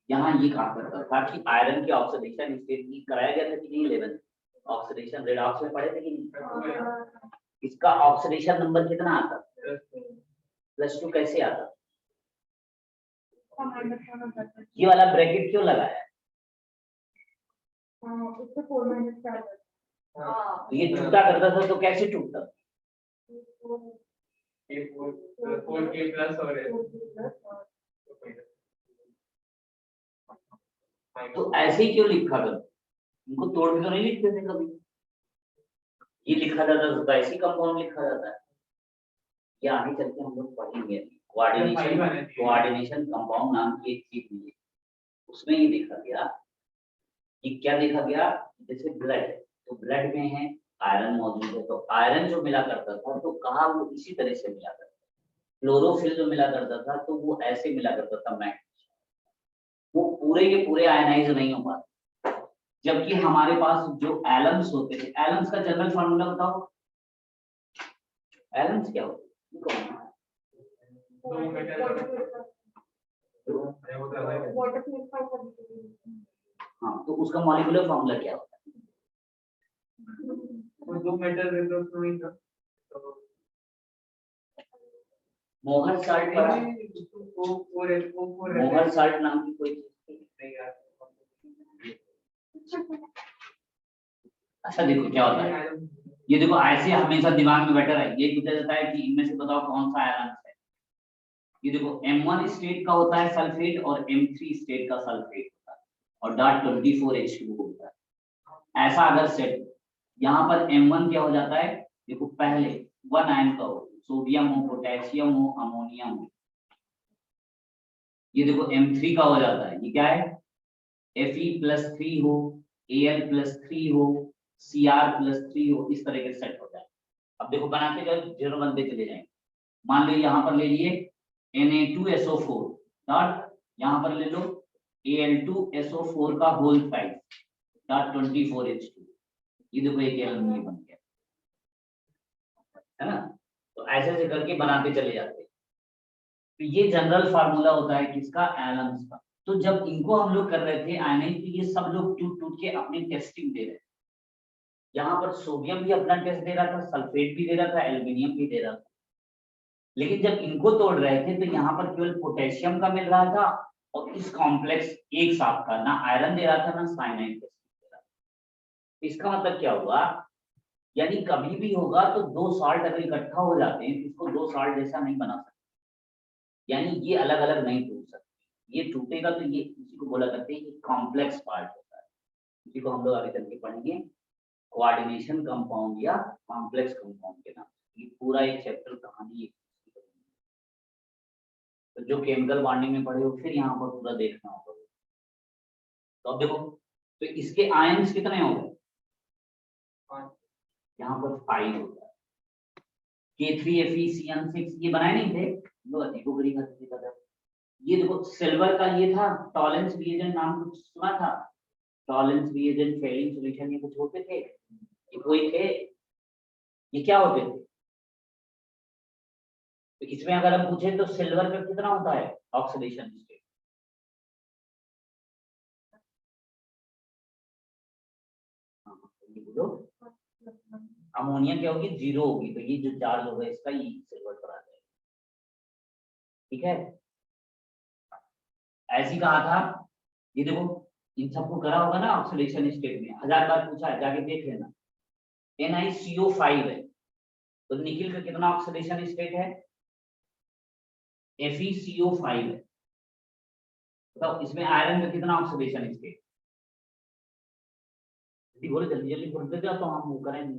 यहाँ ये कहा करता था कि आयरन के ऑक्सीडेशन स्टेट की कराया गया था कि नहीं, 11 ऑक्सीडेशन रेडॉक्स में पढ़े थे कि नहीं, इसका ऑक्सीडेशन नंबर कितना आता, +2 कैसे आता, ये वाला ब्रैकेट क्यों लगाया, ये टूटा करता था तो कैसे टूटता, K4K+ और तो ऐसे ही क्यों लिखा कर, इनको तोड़ के तो नहीं लिखते थे कभी, ये लिखा जाता है तो ऐसे ही कंपाउंड लिखा जाता है। ये आगे चल के हम लोग पढ़ेंगे, कोऑर्डिनेशन कंपाउंड नाम की एक चीज है, उसमें ये देखा गया, ये क्या देखा गया, जैसे ब्लड है तो ब्लड में है आयरन मौजूद है, तो आयरन जो मिला करता था तो कहा वो इसी तरह से मिला करता था, क्लोरोफिल जो मिला करता था तो वो ऐसे मिला करता था मैग्नीशियम, वो पूरे के पूरे आयनाइज नहीं हो पाते। जबकि हमारे पास जो एलम्स होते थे, एलम्स का जनरल फार्मूला बताओ, एलम्स क्या होते हैं? हाँ, तो उसका मॉलिक्यूलर फार्मूला क्या होता है? दो मेटल रेड्रोक्साइड का मोहर साल्ट पढ़ा, मोहर साल्ट नाम की कोई चीज थी? अच्छा देखो क्या होता है, ये देखो ऐसे हमेशा दिमाग में बैठा रहे, ये पूछा जाता है कि इनमें से बताओ कौन सा आयरन है। ये देखो M1 स्टेट का होता है सल्फेट और M3 स्टेट का सल्फेट होता है और डाट 24H2 होता है। ऐसा अगर सेट यहाँ पर M1 क्या हो जाता है, देखो पहले 1 आयन का हो, सोडियम हो, पोटेशियम हो, अमोनियम हो। ये देखो M3 का हो जाता है, ये क्या है, Fe+3 हो, Al+3 हो, Cr+3 हो, इस तरह के सेट होता है। अब देखो बनाते जाओ, जीरो बनते चले जाएंगे। मान लो यहाँ पर ले लिए Na2SO4 डॉट, यहाँ पर ले लो Al2SO4 का होल साइज डॉट 24H2, ये देखो एक एल्यूमिनियम बन गया, है ना। तो ऐसे ऐसे करके बनाते चले जाते हैं। तो ये जनरल फार्मूला होता है किसका, एलम्स का। तो जब इनको हम लोग कर रहे थे आयनाइज, तो ये सब लोग टूट टूट के अपनी टेस्टिंग दे रहे थे। यहाँ पर सोडियम भी अपना टेस्ट दे रहा था, सल्फेट भी दे रहा था, एल्यूमिनियम भी दे रहा था। लेकिन जब इनको तोड़ रहे थे तो यहाँ पर केवल पोटेशियम का मिल रहा था और इस कॉम्प्लेक्स एक साथ का, ना आयरन दे रहा था ना साइनाइड दे रहा था। इसका मतलब क्या हुआ, यानी कभी भी होगा तो दो साल्ट अगर इकट्ठा हो जाते हैं तो इसको दो साल्ट जैसा नहीं बना सकते, यानी ये अलग अलग नहीं टूट सकते। ये टूटेगा तो ये इसी को बोला करते हैं कि कॉम्प्लेक्स पार्ट होता है, इसी को हम लोग आगे चल के पढ़ेंगे कोऑर्डिनेशन कंपाउंड या कॉम्प्लेक्स कंपाउंड के नाम से। ये पूरा एक चैप्टर कहानी है, तो जो केमिकल बॉन्डिंग में पढ़े हो फिर यहाँ पर पूरा देखना होगा। तो अब देखो, तो इसके आयंस कितने हो गए, यहाँ पर 5 होता है, K3FeCN6 ये बनाए नहीं थे लोग, अजीबोगरीब करते थे। ये देखो सिल्वर का ये था टॉलेंस रिएजेंट, नाम कुछ सुना था, टॉलेंस रिएजेंट, फेलिंग सॉल्यूशन, ये कुछ होते थे, ये कोई थे, ये क्या होते थे। तो इसमें अगर हम पूछे तो सिल्वर का कितना होता है ऑक्सीडेशन स्टेट, ये बोलो। अमोनिया क्या होगी, 0 होगी, तो ये जो चार्ज होगा इसका ये सिल्वर पर आ जाएगा, ठीक है। ऐसी कहा था, ये देखो इन सबको करा होगा ना ऑक्सीडेशन स्टेट में, 1000 बार पूछा है, जाके देख लेना। NiCO5 है तो निकिल का कितना ऑक्सीडेशन स्टेट है, FeCO5 है, बताओ इसमें आयरन का कितना ऑक्सीडेशन स्टेट, बोलो जल्दी जल्दी बोलते जाओ तो हम वो करें,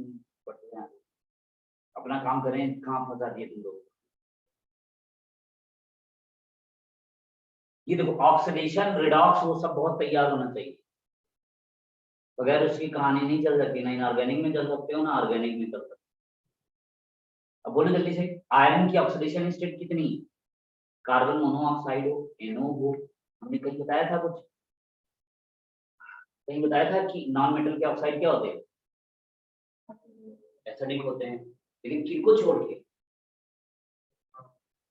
पढ़ते हैं अपना काम करें, कहाँ फंसा दिए तुम लोग। ये देखो ऑक्सीडेशन रिडॉक्स वो सब बहुत तैयार होना चाहिए, बगैर उसकी कहानी नहीं चल सकती, ना इनऑर्गेनिक में चल सकते हो ना ऑर्गेनिक में चल सकते हो। अब बोलो जल्दी से, आयरन की ऑक्सीडेशन स्टेट कितनी, कार्बन मोनोऑक्साइड हो, NO हो, हमने कहीं बताया था कुछ, कहीं बताया था कि नॉन मेटल के ऑक्साइड क्या होते हैं, एसिडिक होते हैं, लेकिन किनको छोड़ के,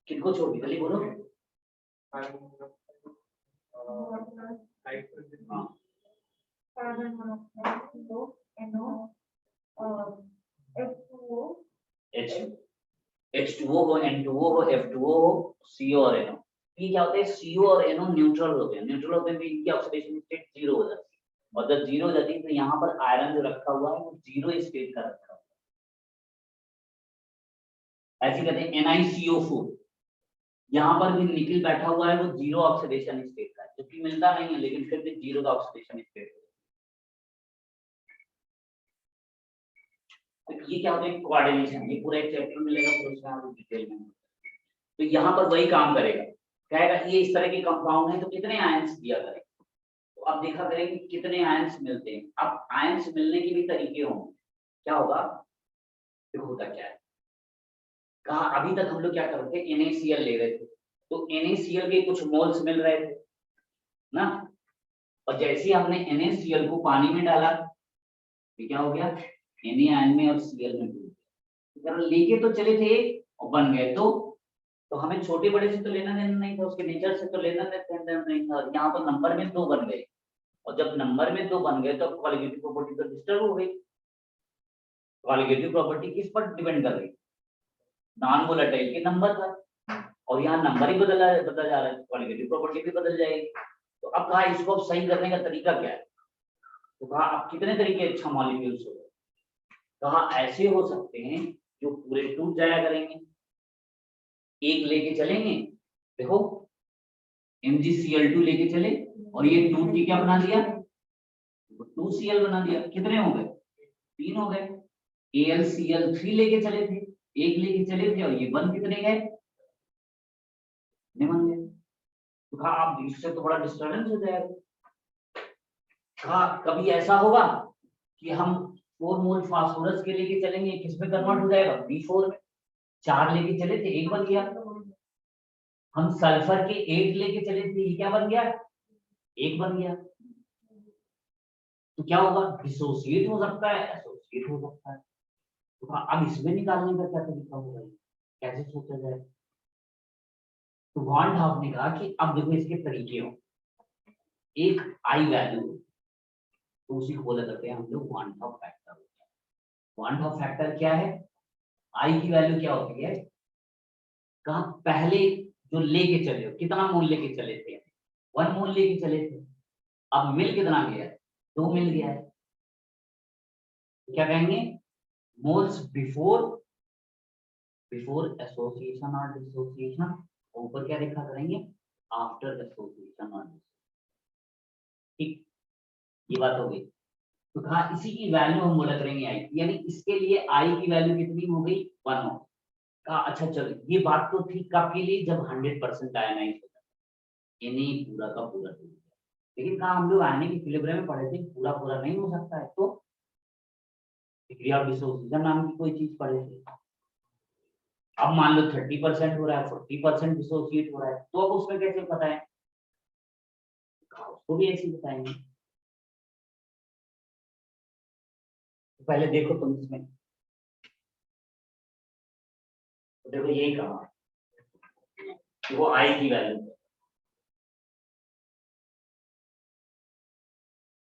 किनको छोड़ के, जल्दी बोलो। हाँ कार्बन मोनोऑक्साइड, NO और H2O, H2O हो, N2O हो, F2O हो, CO और NO। ये क्या होते हैं, CO और NO न्यूट्रल होते हैं, न्यूट्रल होते हैं तो इनकी ऑक्सीडेशन स्टेट 0 हो जाती है, और जब 0 हो जाती है तो यहाँ पर आयरन जो रखा हुआ है वो 0 स्टेट का रखा हुआ है, ऐसे कहते हैं NiCO4। यहाँ पर भी निकिल बैठा हुआ है वो 0 ऑक्सीडेशन स्टेट का है, क्योंकि मिलता नहीं है, लेकिन फिर भी जीरो का ऑक्सीडेशन स्टेट। तो ये क्या होता है, कोऑर्डिनेशन, ये पूरा एक चैप्टर मिलेगा, फिर उसमें आपको डिटेल में। तो यहाँ पर वही काम करेगा, कहेगा ये इस तरह के कंपाउंड है तो कितने आयंस दिया करें। तो अब देखा करेंगे कितने आयंस मिलते हैं। अब आयंस मिलने के भी तरीके होंगे। क्या होगा, देखो होता क्या है, कहा अभी तक हम लोग क्या करते थे, NaCl ले रहे थे, तो NaCl के कुछ मोल्स मिल रहे थे ना, और जैसे ही हमने NaCl को पानी में डाला तो क्या हो गया, Na आयन में और Cl में डूब गया। लेके तो चले थे और बन गए, तो हमें छोटे बड़े से तो लेना देना नहीं था, उसके नेचर से तो लेना देना नहीं था। यहाँ तो नंबर में 2 बन गए, और जब नंबर में 2 बन गए तो क्वालिटेटिव प्रॉपर्टी तो डिस्टर्ब हो गई। क्वालिटेटिव प्रॉपर्टी किस पर डिपेंड कर रही, नॉन वोलेटाइल के नंबर पर, और यहाँ नंबर ही बदल जा रहा है, क्वालिटेटिव प्रॉपर्टी भी बदल जाएगी। तो अब कहा इसको अब सही करने का तरीका क्या है, तो कहा अब कितने तरीके अच्छा मॉलिक्यूल्स हो, कहा ऐसे हो सकते हैं जो पूरे टूट जाया करेंगे, एक लेके चलेंगे, देखो MgCl2 लेके चले और ये टूट के क्या बना दिया, 2Cl बना दिया। कितने हो गए, 3 हो गए। AlCl3 लेके चले थे, एक लेके चले थे, और ये बन कितने गए, बन गए। तो कहा आप इससे तो बड़ा डिस्टर्बेंस हो जाएगा। कहा कभी ऐसा होगा कि हम 4 मोल फास्फोरस के लेके चलेंगे, किसमें कन्वर्ट हो जाएगा, B4 में। 4 लेके चले थे, 1 बन गया। हम सल्फर के 8 लेके चले थे, ये क्या बन गया, 1 बन गया। तो क्या होगा, डिसोसिएट हो सकता है, एसोसिएट हो सकता है। तो अब इसमें निकालने का क्या तरीका होगा, कैसे सोचा जाए। तो वॉन हाफ ने कहा कि अब देखो इसके तरीके हो, एक आई वैल्यू, तो उसी को बोला करते हैं हम लोग van't Hoff factor. Van't Hoff factor क्या है, आई की वैल्यू क्या होती है, कहा पहले जो लेके चले हो, कितना मोल लेके चले थे, 1 मोल लेके चले थे, अब मिल कितना गया, 2 मिल गया है। क्या कहेंगे, मोल्स बिफोर एसोसिएशन और डिसोसिएशन, ऊपर क्या लिखा करेंगे, आफ्टर एसोसिएशन और डिसोसिएशन। ठीक, ये बात हो गई। तो कहा इसी की वैल्यू हम बोला करेंगे आई, यानी इसके लिए आई की वैल्यू कितनी हो गई, 1 हो। कहा अच्छा चलो, ये बात तो थी कब के लिए, जब 100% आयनाइज हो जाता, यानी पूरा का पूरा टूट गया। लेकिन कहा हम लोग आयनिक इक्विलिब्रियम में पढ़े थे, पूरा पूरा नहीं हो सकता है, तो डिग्री ऑफ डिसोसिएशन नाम की कोई चीज पढ़े थे। अब मान लो 30% हो रहा है, 40% डिसोसिएट हो रहा है, तो अब उसमें कैसे पता है, उसको भी ऐसे ही बताएंगे। तो पहले देखो तुम इसमें, तो देखो यही कहा कि वो आई की वैल्यू,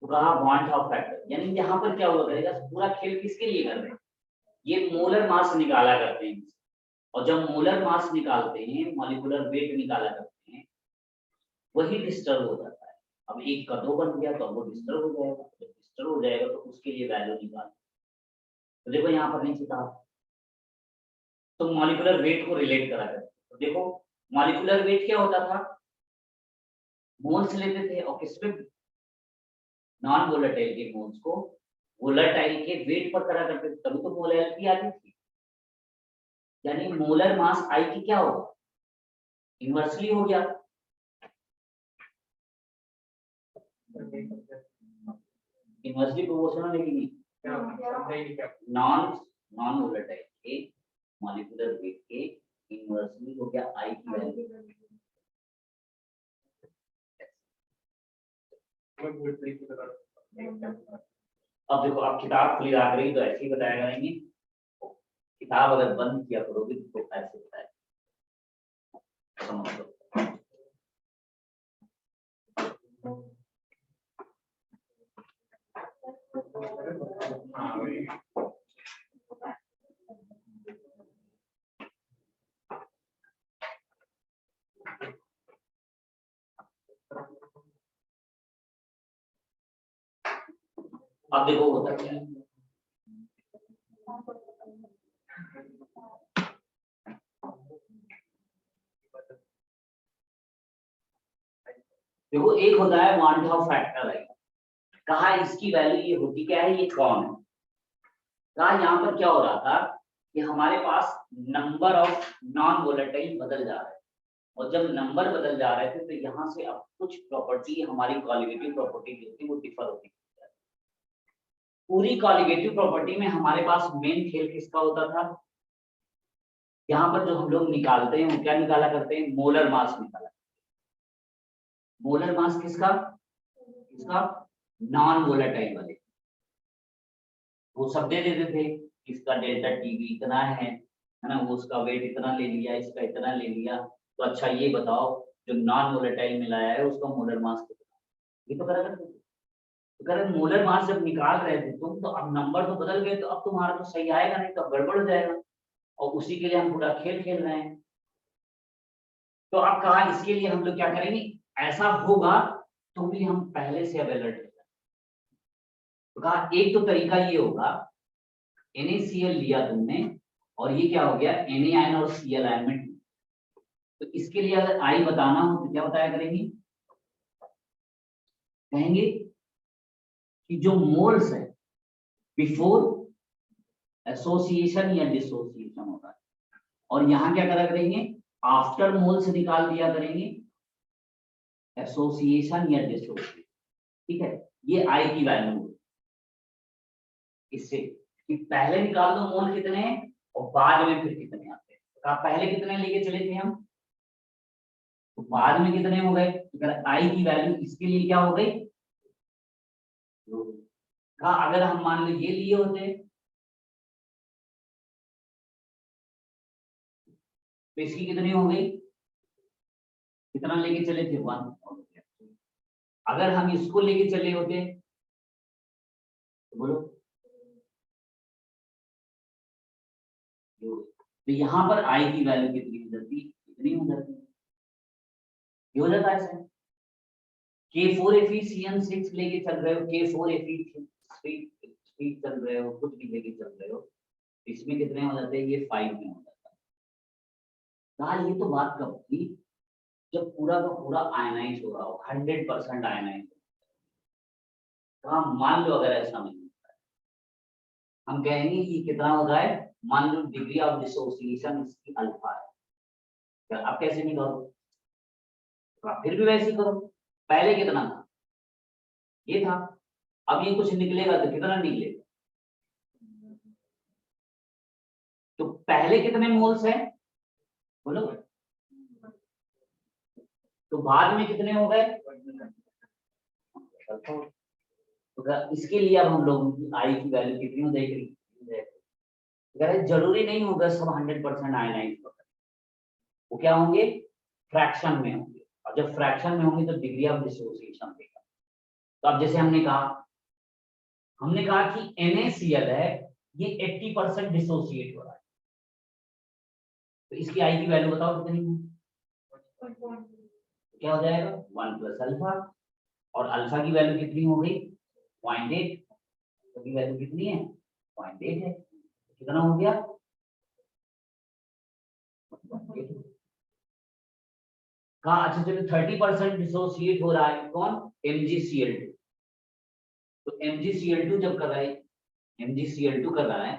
तो कहा बॉन्ड ऑफ फैक्टर, यानी यहाँ पर क्या हुआ करेगा, पूरा खेल किसके लिए कर रहे हैं, ये मोलर मास निकाला करते हैं, और जब मोलर मास निकालते हैं, मॉलिक्यूलर वेट निकाला करते हैं, वही डिस्टर्ब हो जाता है। अब एक का 2 बन गया तो अब वो डिस्टर्ब हो जाएगा, जब डिस्टर्ब हो जाएगा तो उसके लिए वैल्यू निकाल। तो देखो यहाँ पर नीचे कहा, तो मॉलिक्यूलर वेट को रिलेट करा करते, तो देखो मॉलिक्यूलर वेट क्या होता था, मोल्स लेते थे और किसमें, नॉन वोलेटाइल के मोल्स को वोलेटाइल के वेट पर करा करते थे, तभी तो मोलैलिटी आती थी। यानी मोलर मास आई की क्या होगा, इनवर्सली हो गया, इनवर्सली प्रोपोर्शनल है कि नहीं, नॉन वोलेटाइल के मॉलिक्यूलर वेट के इनवर्सली हो गया आई की वैल्यू। अब देखो, अब किताब खुली आ रही तो ऐसे ही बताया करेंगे, किताब अगर बंद किया करोगे तो ऐसे बताए, समझ लो। अब देखो होता क्या है, देखो एक होता है वांट ऑफ फैक्टर है, कहा इसकी वैल्यू ये होती क्या है, ये कौन है। कहा यहाँ पर क्या हो रहा था कि हमारे पास नंबर ऑफ नॉन वोलेटाइल बदल जा रहा है, और जब नंबर बदल जा रहे थे तो यहाँ से अब कुछ प्रॉपर्टी हमारी कॉलिगेटिव प्रॉपर्टी जो थी वो डिफर होती है। पूरी कॉलिगेटिव प्रॉपर्टी में हमारे पास मेन खेल किसका होता था, यहाँ पर जो हम लोग निकालते हैं वो क्या निकाला करते हैं, मोलर मास निकाला। मोलर मास किसका, किसका, नॉन वोलेटाइल वाले। वो सब दे देते थे, इसका डेल्टा टीवी इतना है ना, वो उसका वेट इतना ले लिया, इसका इतना ले लिया, तो अच्छा ये बताओ जो नॉन वोलेटाइल में लाया है उसका मोलर मास कितना, ये तो करा करते थे। तो कह रहे मोलर मास जब निकाल रहे थे तुम, तो अब नंबर तो बदल गए, तो अब तुम्हारा तो सही आएगा नहीं, तो गड़बड़ हो जाएगा, और उसी के लिए हम पूरा खेल खेल रहे हैं। तो अब कहा इसके लिए हम लोग क्या करेंगे, ऐसा होगा तो भी हम पहले से अब अलर्ट हो जाए। तो कहा एक तो तरीका ये होगा, NaCl लिया तुमने और ये क्या हो गया NaIN और Cl आयन में, तो इसके लिए अगर I बताना हो तो क्या बताया करेंगे, कहेंगे कि जो मोल्स है बिफोर एसोसिएशन या डिसोसिएशन होता है, और यहाँ क्या करा करेंगे, आफ्टर मोल्स निकाल दिया करेंगे एसोसिएशन या डिसोसिएशन। ठीक है, ये I की वैल्यू इससे कि पहले निकाल दो मोल कितने हैं और बाद में फिर कितने आते हैं। तो पहले कितने लेके चले थे हम, तो बाद में कितने हो गए, अगर I की वैल्यू इसके लिए क्या हो गई, कहा अगर हम मान लो ये लिए होते तो इसकी कितनी हो गई, कितना लेके चले थे 1। अगर हम इसको लेके चले होते तो बोलो, तो यहाँ पर I की वैल्यू कितनी हो जाती, कितनी हो जाती, ये हो जाता है ऐसे। K4FeCN6 लेके चल रहे हो, K4Fe चल रहे हो, कुछ भी लेके चल रहे हो, इसमें कितने हो जाते हैं, ये 5 में हो जाता है। कहा ये तो बात कब थी, जब पूरा का पूरा आयनाइज हो रहा हो, 100% आयनाइज। कहा मान लो अगर ऐसा नहीं होता है, हम कहेंगे ये कितना होता है, मान लो डिग्री ऑफ डिसोसिएशन इसकी अल्फा है, तो आप कैसे निकालो, तो आप फिर भी वैसे ही करो, पहले कितना था, ये था, अब ये कुछ निकलेगा तो कितना निकलेगा, तो पहले कितने मोल्स है बोलो, तो बाद में कितने हो गए, तो इसके लिए अब हम लोग आई की वैल्यू कितनी हो जाएगी, जरूरी नहीं होगा सब 100% आयनाइज, वो क्या होंगे, फ्रैक्शन में होंगे, और जब फ्रैक्शन में होंगे तो डिग्री ऑफ डिसोसिएशन देगा। तो अब जैसे हमने कहा कि NaCl है, ये 80% डिसोसिएट हो रहा है, तो इसकी आई की वैल्यू बताओ कितनी है, क्या हो जाएगा 1 प्लस अल्फा, और अल्फा की वैल्यू कितनी हो गई 0.8, तो की वैल्यू कितनी है 0.8 है, कितना हो गया 0.8। कहा अच्छा चलो 30% डिसोसिएट हो रहा है कौन, MgCl2, तो MgCl2 जब कर रहा है, MgCl2 कर रहा है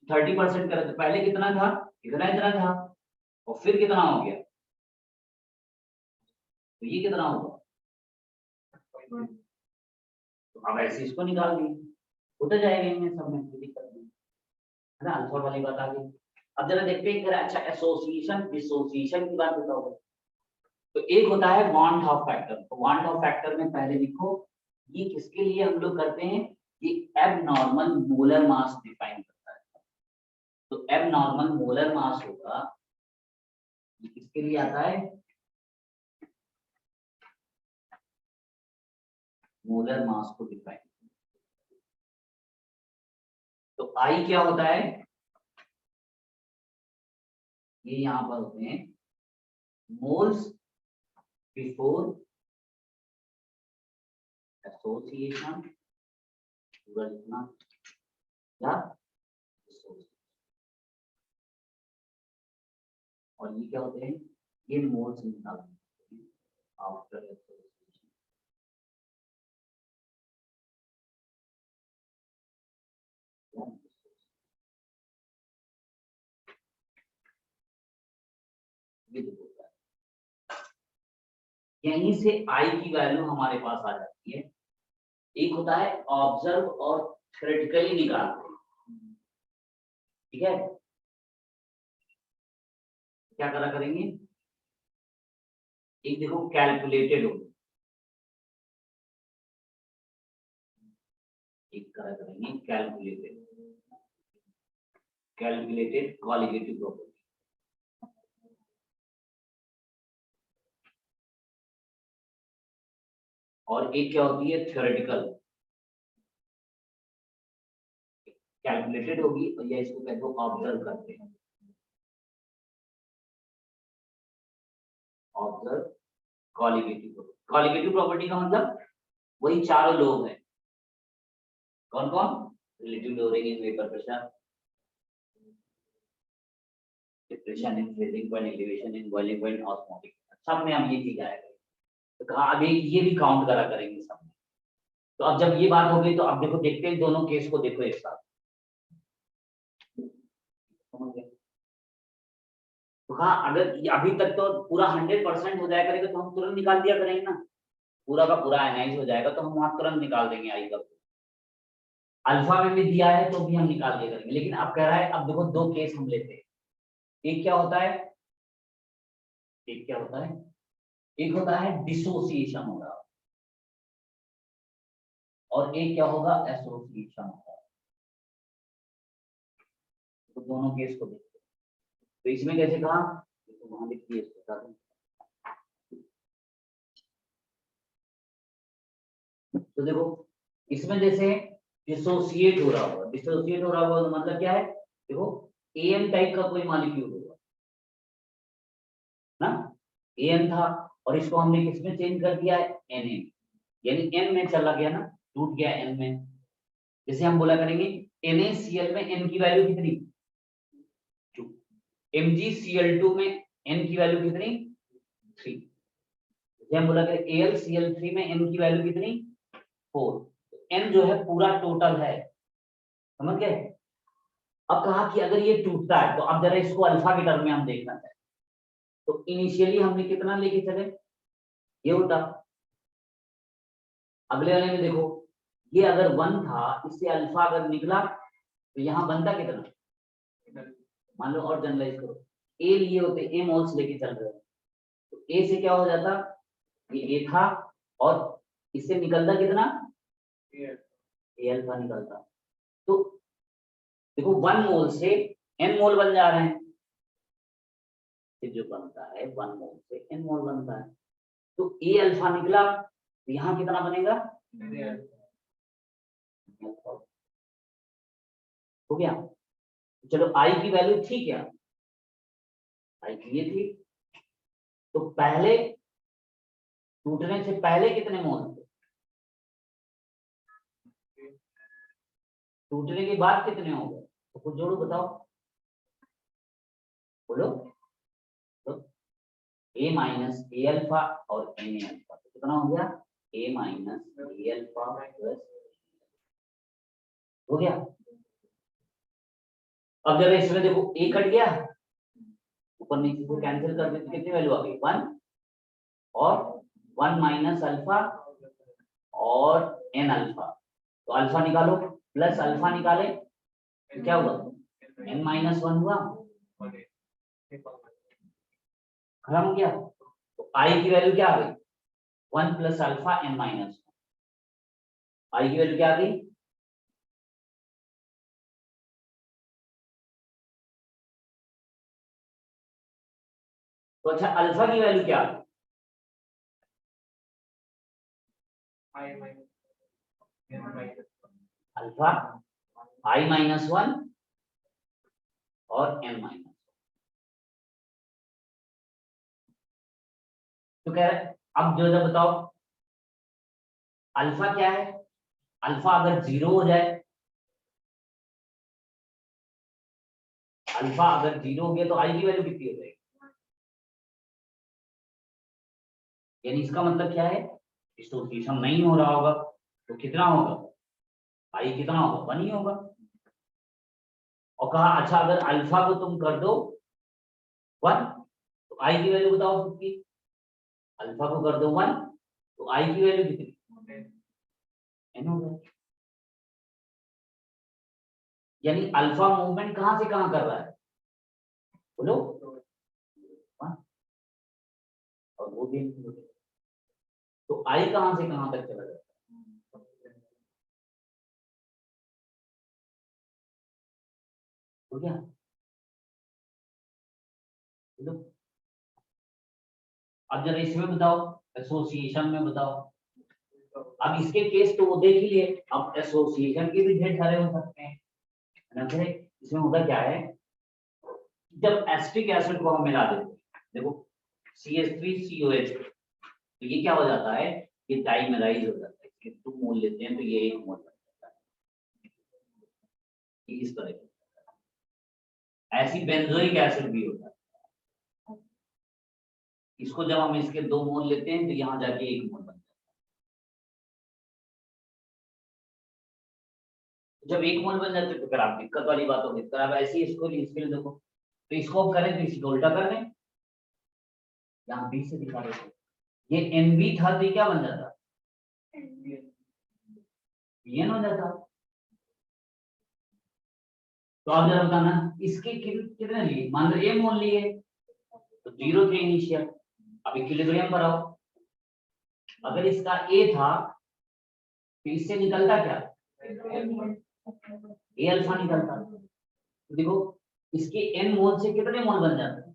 30% कर रहा है, तो पहले कितना था, इतना था, और फिर कितना हो गया, तो ये कितना होगा, तो अब ऐसे इसको निकाल दिए, होता जाएगा इनमें सब में, कोई दिक्कत नहीं है ना, अल्फा वाली बात आ गई। अब जरा देखते हैं अच्छा एसोसिएशन डिसोसिएशन की बात बताओ, तो एक होता है वांट ऑफ फैक्टर, तो वांट ऑफ फैक्टर में पहले लिखो ये किसके लिए हम लोग करते हैं, ये एबनॉर्मल मोलर मास डिफाइन करता है, तो एबनॉर्मल मोलर मास होगा, ये किसके लिए आता है, मोलर मास को डिफाइन, तो आई क्या होता है, ये यहां पर होते हैं मोल्स बिफोर एसोसिएशन, पूरा लिखना या और ये क्या होते हैं, ये मोल्स निकालते हैं आफ्टर एसोसिएशन। ये होता है। यहीं से आई की वैल्यू हमारे पास आ जाती है। एक होता है ऑब्जर्व और थ्योरेटिकली निकालते हैं, ठीक है। क्या करा करेंगे, एक देखो कैलकुलेटेड हो, एक करा करेंगे कैलकुलेटेड कॉलिगेटिव प्रॉपर्टी, और एक क्या होती है थ्योरेटिकल। कैलकुलेटेड होगी और या इसको कहते हो ऑब्जर्व करते हैं, ऑब्जर्व कॉलिगेटिव। कॉलिगेटिव प्रॉपर्टी का मतलब वही चारों लोग हैं, कौन कौन, relative lowering in vapour pressure, depression in freezing point, elevation in boiling point, osmotic, सब में हम ये चीज आएगा। तो कहा अभी ये भी काउंट करा करेंगे सब में। तो अब जब ये बात हो गई तो अब देखो देखते हैं दोनों केस को, देखो एक साथ। तो कहा अगर अभी तक तो पूरा 100% हो जाया करेगा तो हम तुरंत निकाल दिया करेंगे ना, पूरा का पूरा एनालाइज हो जाएगा तो हम वहां तुरंत निकाल देंगे आई का। अल्फा में भी दिया है तो भी हम निकाल दिया करेंगे, लेकिन अब कह रहा है अब देखो दो केस हम लेते हैं। एक क्या होता है, एक क्या होता है, एक होता है डिसोसिएशन हो रहा और एक क्या होगा एसोसिएशन होगा। तो दोनों केस को देखते हैं। तो इसमें कैसे कहा, तो वहां लिखिए इसको बता दूं। तो देखो इसमें जैसे डिसोसिएट हो रहा होगा, डिसोसिएट हो रहा होगा मतलब क्या है, देखो एन टाइप का कोई मॉलिक्यूल होगा ना, एन था और इसको हमने किसमें चेंज कर दिया है, एन, यानी एन में चला गया ना, टूट गया एन में। जैसे हम बोला करेंगे NaCl में एन की वैल्यू कितनी, 2, MgCl2 में एन की वैल्यू कितनी, 3, जैसे हम बोला करें AlCl3 में एन की वैल्यू कितनी, 4। एन जो है पूरा टोटल है, समझ गए। अब कहा कि अगर ये टूटता है तो अब जरा इसको अल्फा के टर्म में हम देखना चाहें तो इनिशियली हमने कितना लेके चले, ये होता। अगले वाले में देखो ये अगर 1 था, इससे अल्फा अगर निकला तो यहाँ बनता कितना, मान लो और जनरलाइज करो, ए लिए होते, ए मोल्स लेके चल रहे हैं तो ए से क्या हो जाता, ये ए था और इससे निकलता कितना, ए अल्फा निकलता। तो देखो 1 मोल से n मोल बन जा रहे हैं, फिर जो बनता है 1 मोल से n मोल बनता है। तो ए अल्फा निकला तो यहाँ कितना बनेगा, हो गया। चलो आई की वैल्यू थी क्या, आई की ये थी, तो पहले टूटने से पहले कितने मोल थे, टूटने के बाद कितने हो गए, तो कुछ जोड़ो बताओ, बोलो। तो ए माइनस ए अल्फा और एन ए अल्फा, तो कितना हो गया, ए माइनस ए अल्फा प्लस, हो गया। अब जब इसमें देखो ए कट गया, ऊपर नीचे को कैंसिल कर देते, कितनी वैल्यू आ गई, 1 और 1 माइनस अल्फा और एन अल्फा, तो अल्फा निकालो प्लस अल्फा निकाले तो क्या हुआ, n माइनस 1 हुआ, खत्म हो गया। तो आई की वैल्यू क्या आ गई, 1 प्लस अल्फा n माइनस, आई की वैल्यू क्या आ गई, तो अच्छा अल्फा की वैल्यू क्या आ गई, अल्फा i माइनस 1 और n माइनस, तो कह रहे अब जो जब बताओ अल्फा क्या है, अल्फा अगर 0 हो जाए, अल्फा अगर 0 हो गया तो आई की वैल्यू कितनी हो जाएगी, यानी इसका मतलब क्या है, डिसोसिएशन नहीं हो रहा होगा तो कितना होगा, आई कितना होगा, 1 ही होगा। और कहा अच्छा अगर अल्फा को तुम कर दो 1 तो आई की वैल्यू बताओ कितनी, अल्फा को कर दो 1, तो आई की वैल्यू कितनी, n हो गया। यानी अल्फा मूवमेंट कहां से कहां कर रहा है, बोलो 1, और वो भी तो आई कहां से कहां तक चला जाता है, तो क्या बोलो। अब जरा इसमें बताओ, एसोसिएशन में बताओ। अब इसके केस तो वो देख ही लिए, अब एसोसिएशन के भी ढेर सारे हो सकते हैं, है ना। फिर इसमें होता क्या है, जब एसिटिक एसिड को हम मिला देते हैं, देखो CH3COH, तो ये क्या हो जाता है, ये डाइमराइज हो जाता है, इसके 2 मोल लेते हैं तो ये 1 मोल बन जाता है, ये इस तरह का। ऐसी बेंजोइक एसिड भी होता है, इसको जब हम इसके 2 मोल लेते हैं तो यहाँ जाके 1 मोल बन जाता है। जब 1 मोल बन जाते हैं तो फिर आप दिक्कत वाली बात होगी, तो आप ऐसे ही इसको इसके लिए देखो, तो इसको हम करें तो इसको उल्टा कर लें, यहाँ बी से दिखा देते हैं, ये NB था तो क्या बन जाता, ये हो जाता। तो आप जरा बताना इसके कितने लिए, मान लो A मोल लिए तो 0 थे इनिशियल, अब इक्विलिब्रियम पर आओ, अगर इसका A था तो इससे निकलता क्या, A अल्फा निकलता। तो देखो इसके N मोल से कितने मोल बन जाते हैं,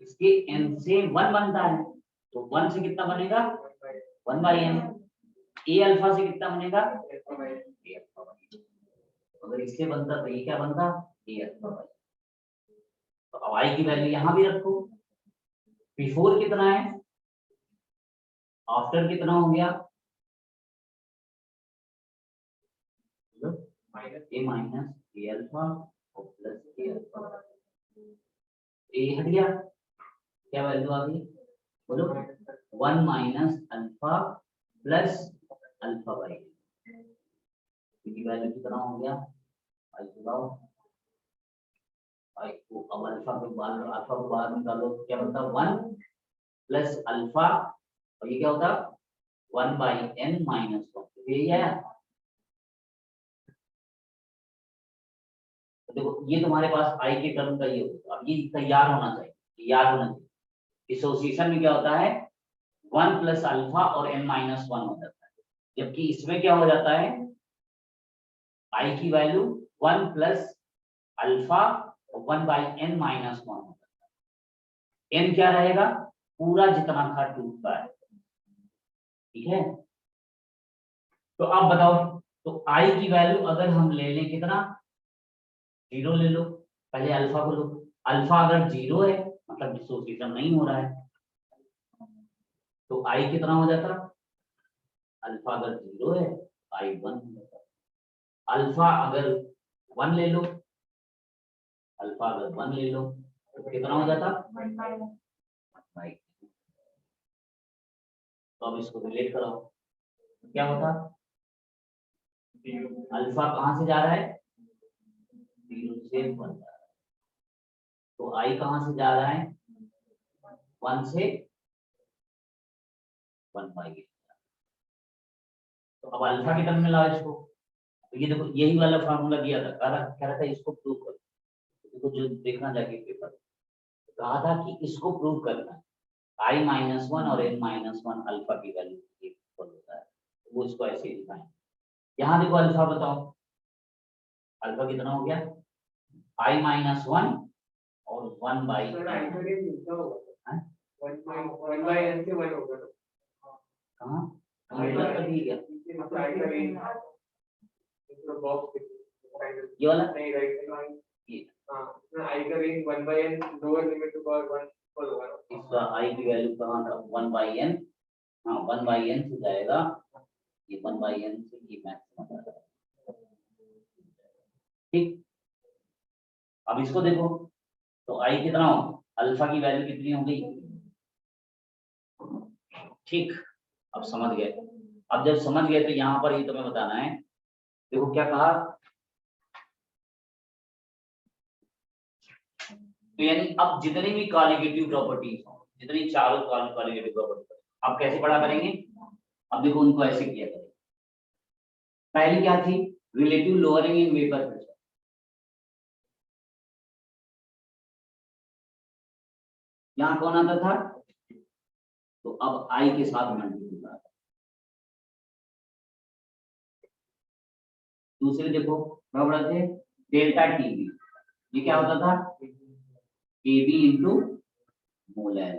इसके N से 1 बनता है, तो 1 से कितना बनेगा 1/n, A अल्फा से कितना बनेगा A अल्फा, अगर इससे बनता तो ये क्या बनता A अल्फा। तो अब I की वैल्यू यहाँ भी रखो, बिफोर कितना है, आफ्टर कितना हो गया, A माइनस A अल्फा और प्लस A अल्फा, A हट गया, क्या वैल्यू आ गई बोलो 1 minus alpha plus alpha by, की वैल्यू कितना हो गया, आई बताओ, आई को अब अल्फा को बाहर निकालो, क्या बनता 1 प्लस अल्फा, और ये क्या होता 1/n माइनस 1, यही है। तो देखो ये तुम्हारे पास आई के टर्म का ये होगा, अब ये तैयार होना चाहिए, याद होना चाहिए। एसोसिएशन में क्या होता है 1 प्लस अल्फा और n माइनस 1 हो जाता है, जबकि इसमें क्या हो जाता है आई की value 1 plus alpha 1/n minus 1 हो जाता है, n क्या रहेगा पूरा जितना था 2 का, ठीक है। तो अब बताओ, तो आई की वैल्यू अगर हम ले लें कितना 0 ले लो, पहले अल्फा को लो, अल्फा अगर 0 है मतलब डिसोसिएशन नहीं हो रहा है, तो आई कितना हो जाता, अल्फा अगर 0 है आई 1 हो जाता, अल्फा अगर 1 ले लो, अल्फा अगर 1 ले लो तो कितना हो जाता 1/, तो अब इसको रिलेट कराओ, क्या होता अल्फा कहां से जा रहा है 0 से 1 जा रहा है, तो आई कहां से जा रहा है 1 से 1/, तो अब अल्फा के टर्म में लाओ इसको, तो ये देखो यही वाला फार्मूला दिया था, कह रहा था इसको प्रूव करो, देखो जो देखना जाके पेपर, कहा था कि इसको प्रूव करना है I-1 और n-1 अल्फा की वैल्यू इक्वल होता है, वो इसको ऐसे लिखा है। यहाँ देखो अल्फा बताओ, अल्फा कितना हो गया I-1 और 1/n, ये वाला इसका I की वैल्यू कहाँ था 1/n, हाँ 1/n से जाएगा, ये 1/n से ये मैक्सिमम आ जाएगा, ठीक। अब इसको देखो, तो I कितना हो अल्फा की वैल्यू कितनी हो गई, ठीक। अब समझ गए, अब जब समझ गए तो यहाँ पर ये तुम्हें बताना है, देखो क्या कहा तो यानी अब जितनी भी कॉलिगेटिव प्रॉपर्टीज हो, जितनी चारों कॉलिगेटिव प्रॉपर्टी आप कैसे पढ़ा करेंगे? अब देखो उनको ऐसे किया करेंगे। पहली क्या थी? Relative lowering in vapour pressure. यहाँ कौन आता था? तो अब आई के साथ मल्टीप्लाई। दूसरे देखो क्या पढ़ा थे? Delta TB. ये क्या होता था? KB into molar.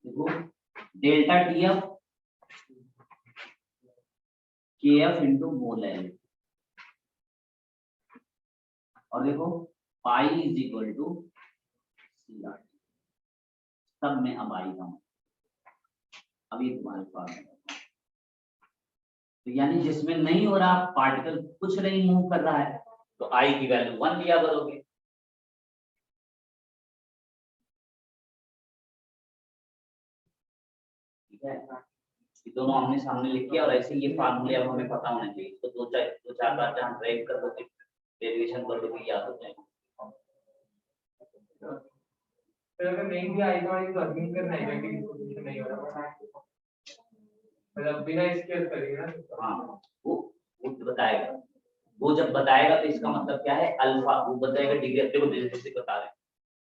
देखो delta TF KF into molar. और देखो pi is equal to CR. सब में अब आई का अभी तुम्हारे पास। तो यानी जिसमें नहीं हो रहा, पार्टिकल कुछ नहीं मूव कर रहा है, तो आई की वैल्यू 1 लिया करोगे। ठीक है, ये दोनों आमने सामने लिख और ऐसे ये फार्मूले अब हमें पता होने चाहिए। तो दो चार बार जहाँ ड्राइव कर दोगे, डेरिवेशन कर दोगे, याद हो जाएगा। फिर अगर नहीं भी आई तो इसको अज्यूम करना है कि इसको कुछ नहीं हो रहा, मतलब बिना इसके करेंगे ना। हाँ, वो बताएगा। वो जब बताएगा तो इसका मतलब क्या है? अल्फा। वो बताएगा डिग्री। अपने को जैसे बता रहे हैं,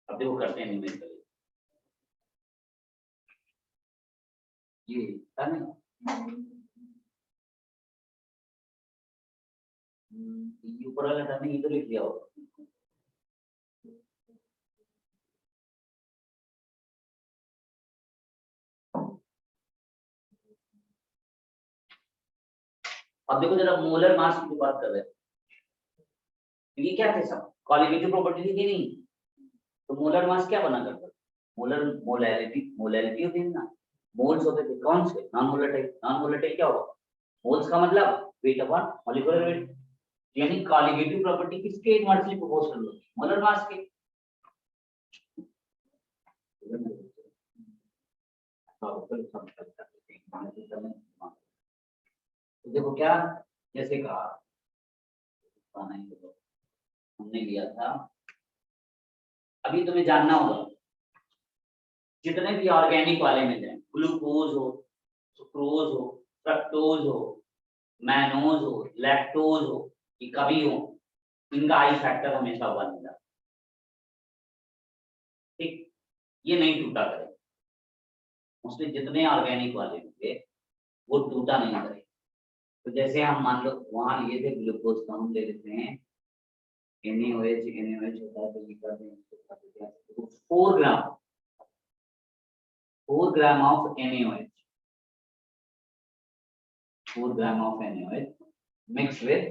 अब देखो करते हैं न्यूमेरिकल। ये था ना, ये ऊपर वाला था नहीं, ये तो लिख लिया होगा। अब देखो जरा मोलर मास की बात कर रहे हैं, ये क्या थे? सब कॉलिगेटिव प्रॉपर्टी थी कि नहीं? तो मोलर मास क्या बना करता? मोलर मोलैरिटी होती है ना, मोल्स होते थे। कौन से? Non volatile. नॉन वोलेटाइल क्या होगा? मोल्स का मतलब वेट अपॉन मॉलिक्यूलर वेट। यानी कॉलिगेटिव प्रॉपर्टी किसके इनवर्सली प्रोपोर्शनल होती है? मोलर मास के। तो देखो क्या, जैसे कहा हमने लिया था, अभी तुम्हें जानना होगा जितने भी ऑर्गेनिक वाले मिल जाए, ग्लूकोज हो, सुक्रोज हो, फ्रक्टोज हो, मैनोज हो, लैक्टोज हो, ये कभी हो, इनका आई फैक्टर हमेशा 1 मिला। ठीक, ये नहीं टूटा करे। उसमें जितने ऑर्गेनिक वाले होंगे वो टूटा नहीं करे। तो जैसे हम मान लो वहां लिए थे ग्लूकोज का, हम ले लेते हैं NaOH होता है, तो ये कर दें 4 gram of NaOH, 4 gram of NaOH mixed with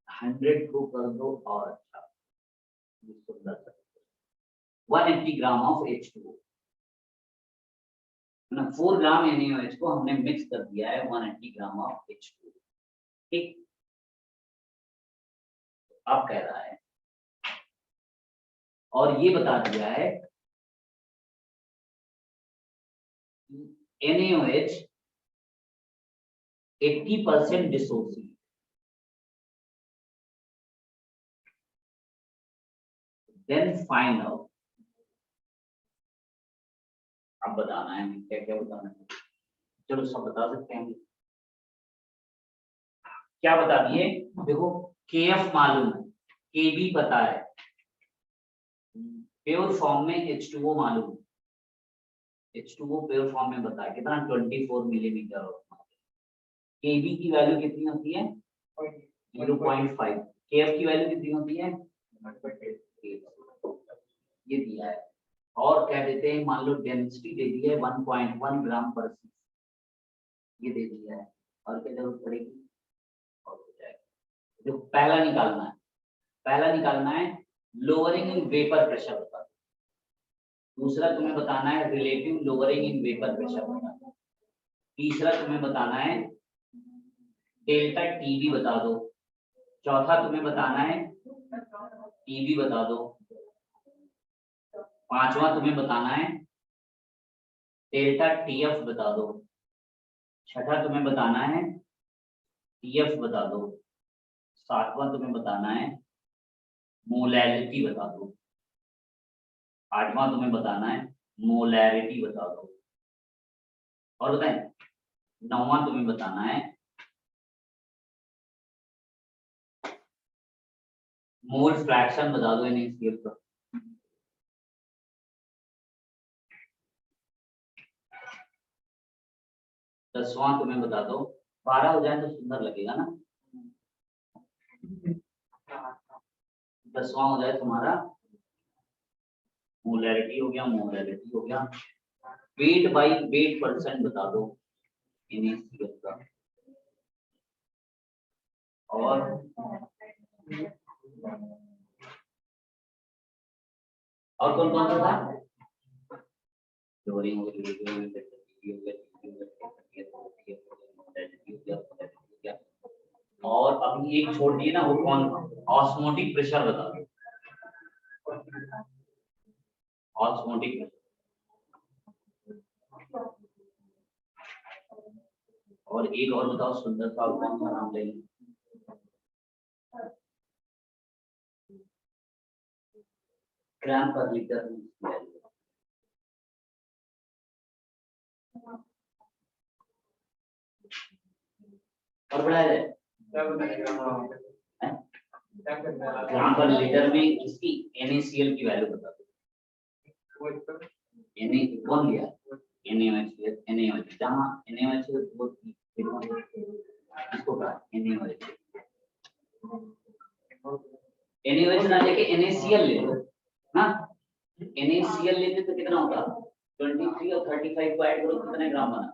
100 को कर दो और अच्छा 180 ग्राम ऑफ H2O ना। 4 ग्राम NaOH को हमने मिक्स कर दिया है 180 ग्राम ऑफ H2O। ठीक, अब कह रहा है और ये बता दिया है NaOH 80% dissociate. Then find out, अब बताना है क्या क्या बताना है। चलो सब बता सकते हैं। क्या बता दिए? देखो KF मालूम है, KB पता है, प्योर फॉर्म में H2O मालूम है, H2O प्योर फॉर्म में बता है कितना 24 मिलीमीटर। KB की वैल्यू कितनी होती है? 0.5। KF की वैल्यू कितनी होती है? ये दिया है। और क्या देते हैं, मान लो डेंसिटी दे दी है 1.1 ग्राम पर सी, ये दे दिया है। और क्या जरूरत पड़ेगी? और हो जाएगा। जो पहला निकालना है लोअरिंग इन वेपर प्रेशर बता। दूसरा तुम्हें बताना है relative lowering in vapour pressure बता। तीसरा तुम्हें बताना है डेल्टा टीवी बता दो। चौथा तुम्हें बताना है टीवी बता दो। पांचवा तुम्हें बताना है डेल्टा टीएफ बता दो। छठा तुम्हें बताना है टीएफ बता दो। सातवां तुम्हें बताना है मोलैरिटी बता दो। आठवां तुम्हें बताना है मोलैरिटी बता दो। और बताएं नौवां तुम्हें बताना है मोल फ्रैक्शन बता दो NaCl का। दसवां तुम्हें बता दो, 12 हो जाए तो सुंदर लगेगा ना। 10वां हो जाए तुम्हारा मोलैरिटी हो गया, मोलैरिटी हो गया। वेट बाई वेट परसेंट बता दो NaCl का। और कौन कौन सा था? क्लोरीन हो गया। और अभी एक छोड़ दिए ना, वो कौन? ऑस्मोटिक प्रेशर बता दो। ऑस्मोटिक और एक और बताओ सुंदर सा, कौन सा नाम लेंगे? ग्राम पर लीटर और बढ़ाया जाए ग्राम पर लीटर में इसकी NaCl की वैल्यू बता दो। Na कौन लिया? NaOH जहाँ NaOH वो इसको कहा NaOH ना लेके NaCl ले लो ना। NaCl लेते तो कितना होगा? 23 और 35 को ऐड करो कितने ग्राम बना?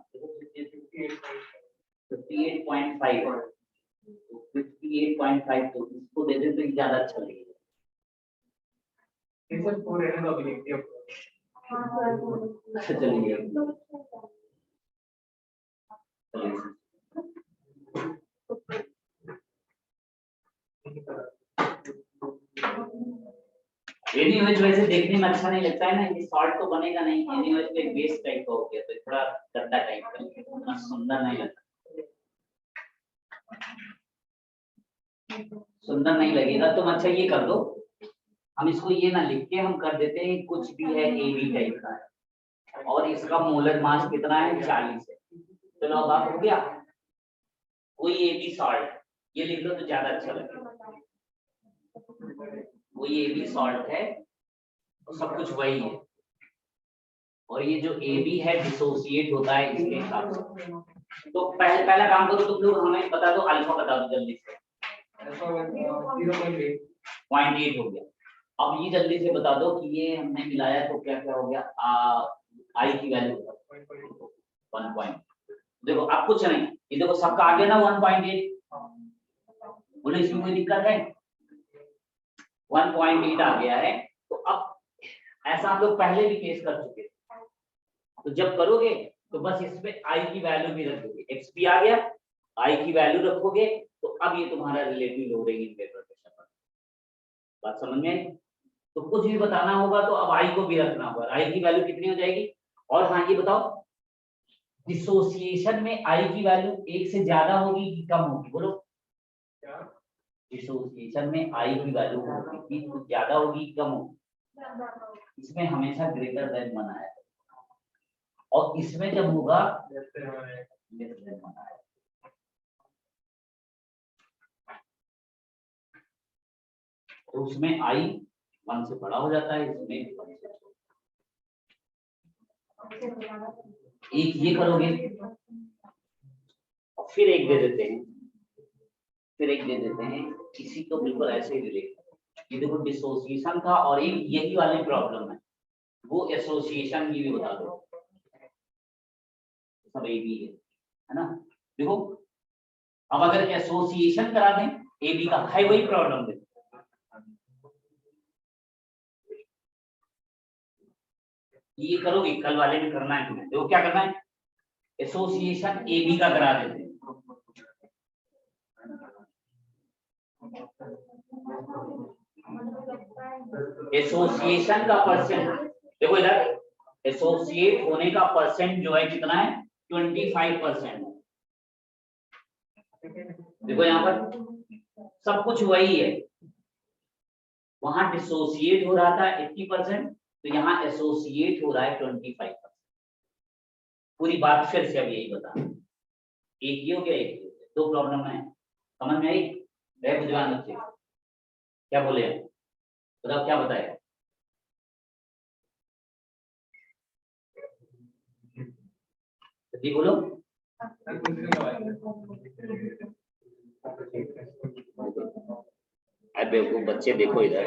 58.5 और 58.5 तो इसको दे दे तो ज्यादा अच्छा लगेगा। चलिए NaOH वैसे देखने में अच्छा नहीं लगता है ना, ये सॉल्ट तो बनेगा नहीं। NaOH एक बेस टाइप का हो गया तो थोड़ा गंदा टाइप का, उतना सुंदर नहीं लगता। सुंदर नहीं लगेगा तो अच्छा ये कर दो, हम इसको ये ना लिख के हम कर देते हैं कुछ भी है AB टाइप का है और इसका मोलर मास कितना है? 40 है। चलो अब आप हो गया कोई AB सॉल्ट ये लिख लो तो ज्यादा अच्छा लगेगा। कोई AB सॉल्ट है तो सब कुछ वही है और ये जो AB है डिसोसिएट होता है इसके हिसाब से। तो पहला काम करो तुम लोग, हमें बता दो अल्फा बता दो जल्दी से। 0.8 हो गया। अब ये जल्दी से बता दो कि ये हमने मिलाया तो क्या क्या हो गया? आई की वैल्यू 1 पॉइंट। देखो अब कुछ नहीं, ये देखो सबका आ गया ना 1.8। बोले इसमें कोई दिक्कत है? 1.8 आ गया है। तो अब ऐसा हम लोग पहले भी केस कर चुके, तो जब करोगे तो बस इसमें आई की वैल्यू भी रख दोगे। XP आ गया, आई की वैल्यू रखोगे तो अब ये तुम्हारा relative loading in vapour pressure पर। बात समझ में आई? तो कुछ भी बताना होगा तो अब आई को भी रखना होगा। आई की वैल्यू कितनी हो जाएगी? और हाँ ये बताओ डिसोसिएशन में आई की वैल्यू 1 से ज्यादा होगी कि कम होगी? बोलो डिसोसिएशन में आई की वैल्यू होगी कि ज्यादा होगी कि कम होगी? इसमें हमेशा ग्रेटर देन बनाया और इसमें जब होगा लेस देन बनाया। तो उसमें आई 1 से बड़ा हो जाता है, इसमें 1 से एक ये करोगे और फिर एक दे देते हैं, इसी को बिल्कुल ऐसे ही रिलेट। ये देखो डिसोसिएशन था और एक यही वाली प्रॉब्लम है, वो एसोसिएशन की भी बता दो। सब AB है ना? देखो अब अगर एसोसिएशन करा दें AB का है वही प्रॉब्लम है। ये करोगे कल वाले में करना है तुम्हें। देखो क्या करना है, एसोसिएशन AB का करा देते हैं। एसोसिएशन का परसेंट देखो इधर, एसोसिएट होने का परसेंट जो है कितना है? 25%। देखो यहाँ पर सब कुछ वही है, वहां डिसोसिएट हो रहा था 80%, तो यहाँ एसोसिएट हो रहा है 25%। पूरी बात फिर से अब यही बता, एक ही हो गया, एक ही हो गया, दो प्रॉब्लम है, समझ में आई? रहे बुझवान बच्चे क्या बोले हैं? बताओ क्या बताया? जल्दी बोलो। अरे बेवकूफ बच्चे देखो इधर,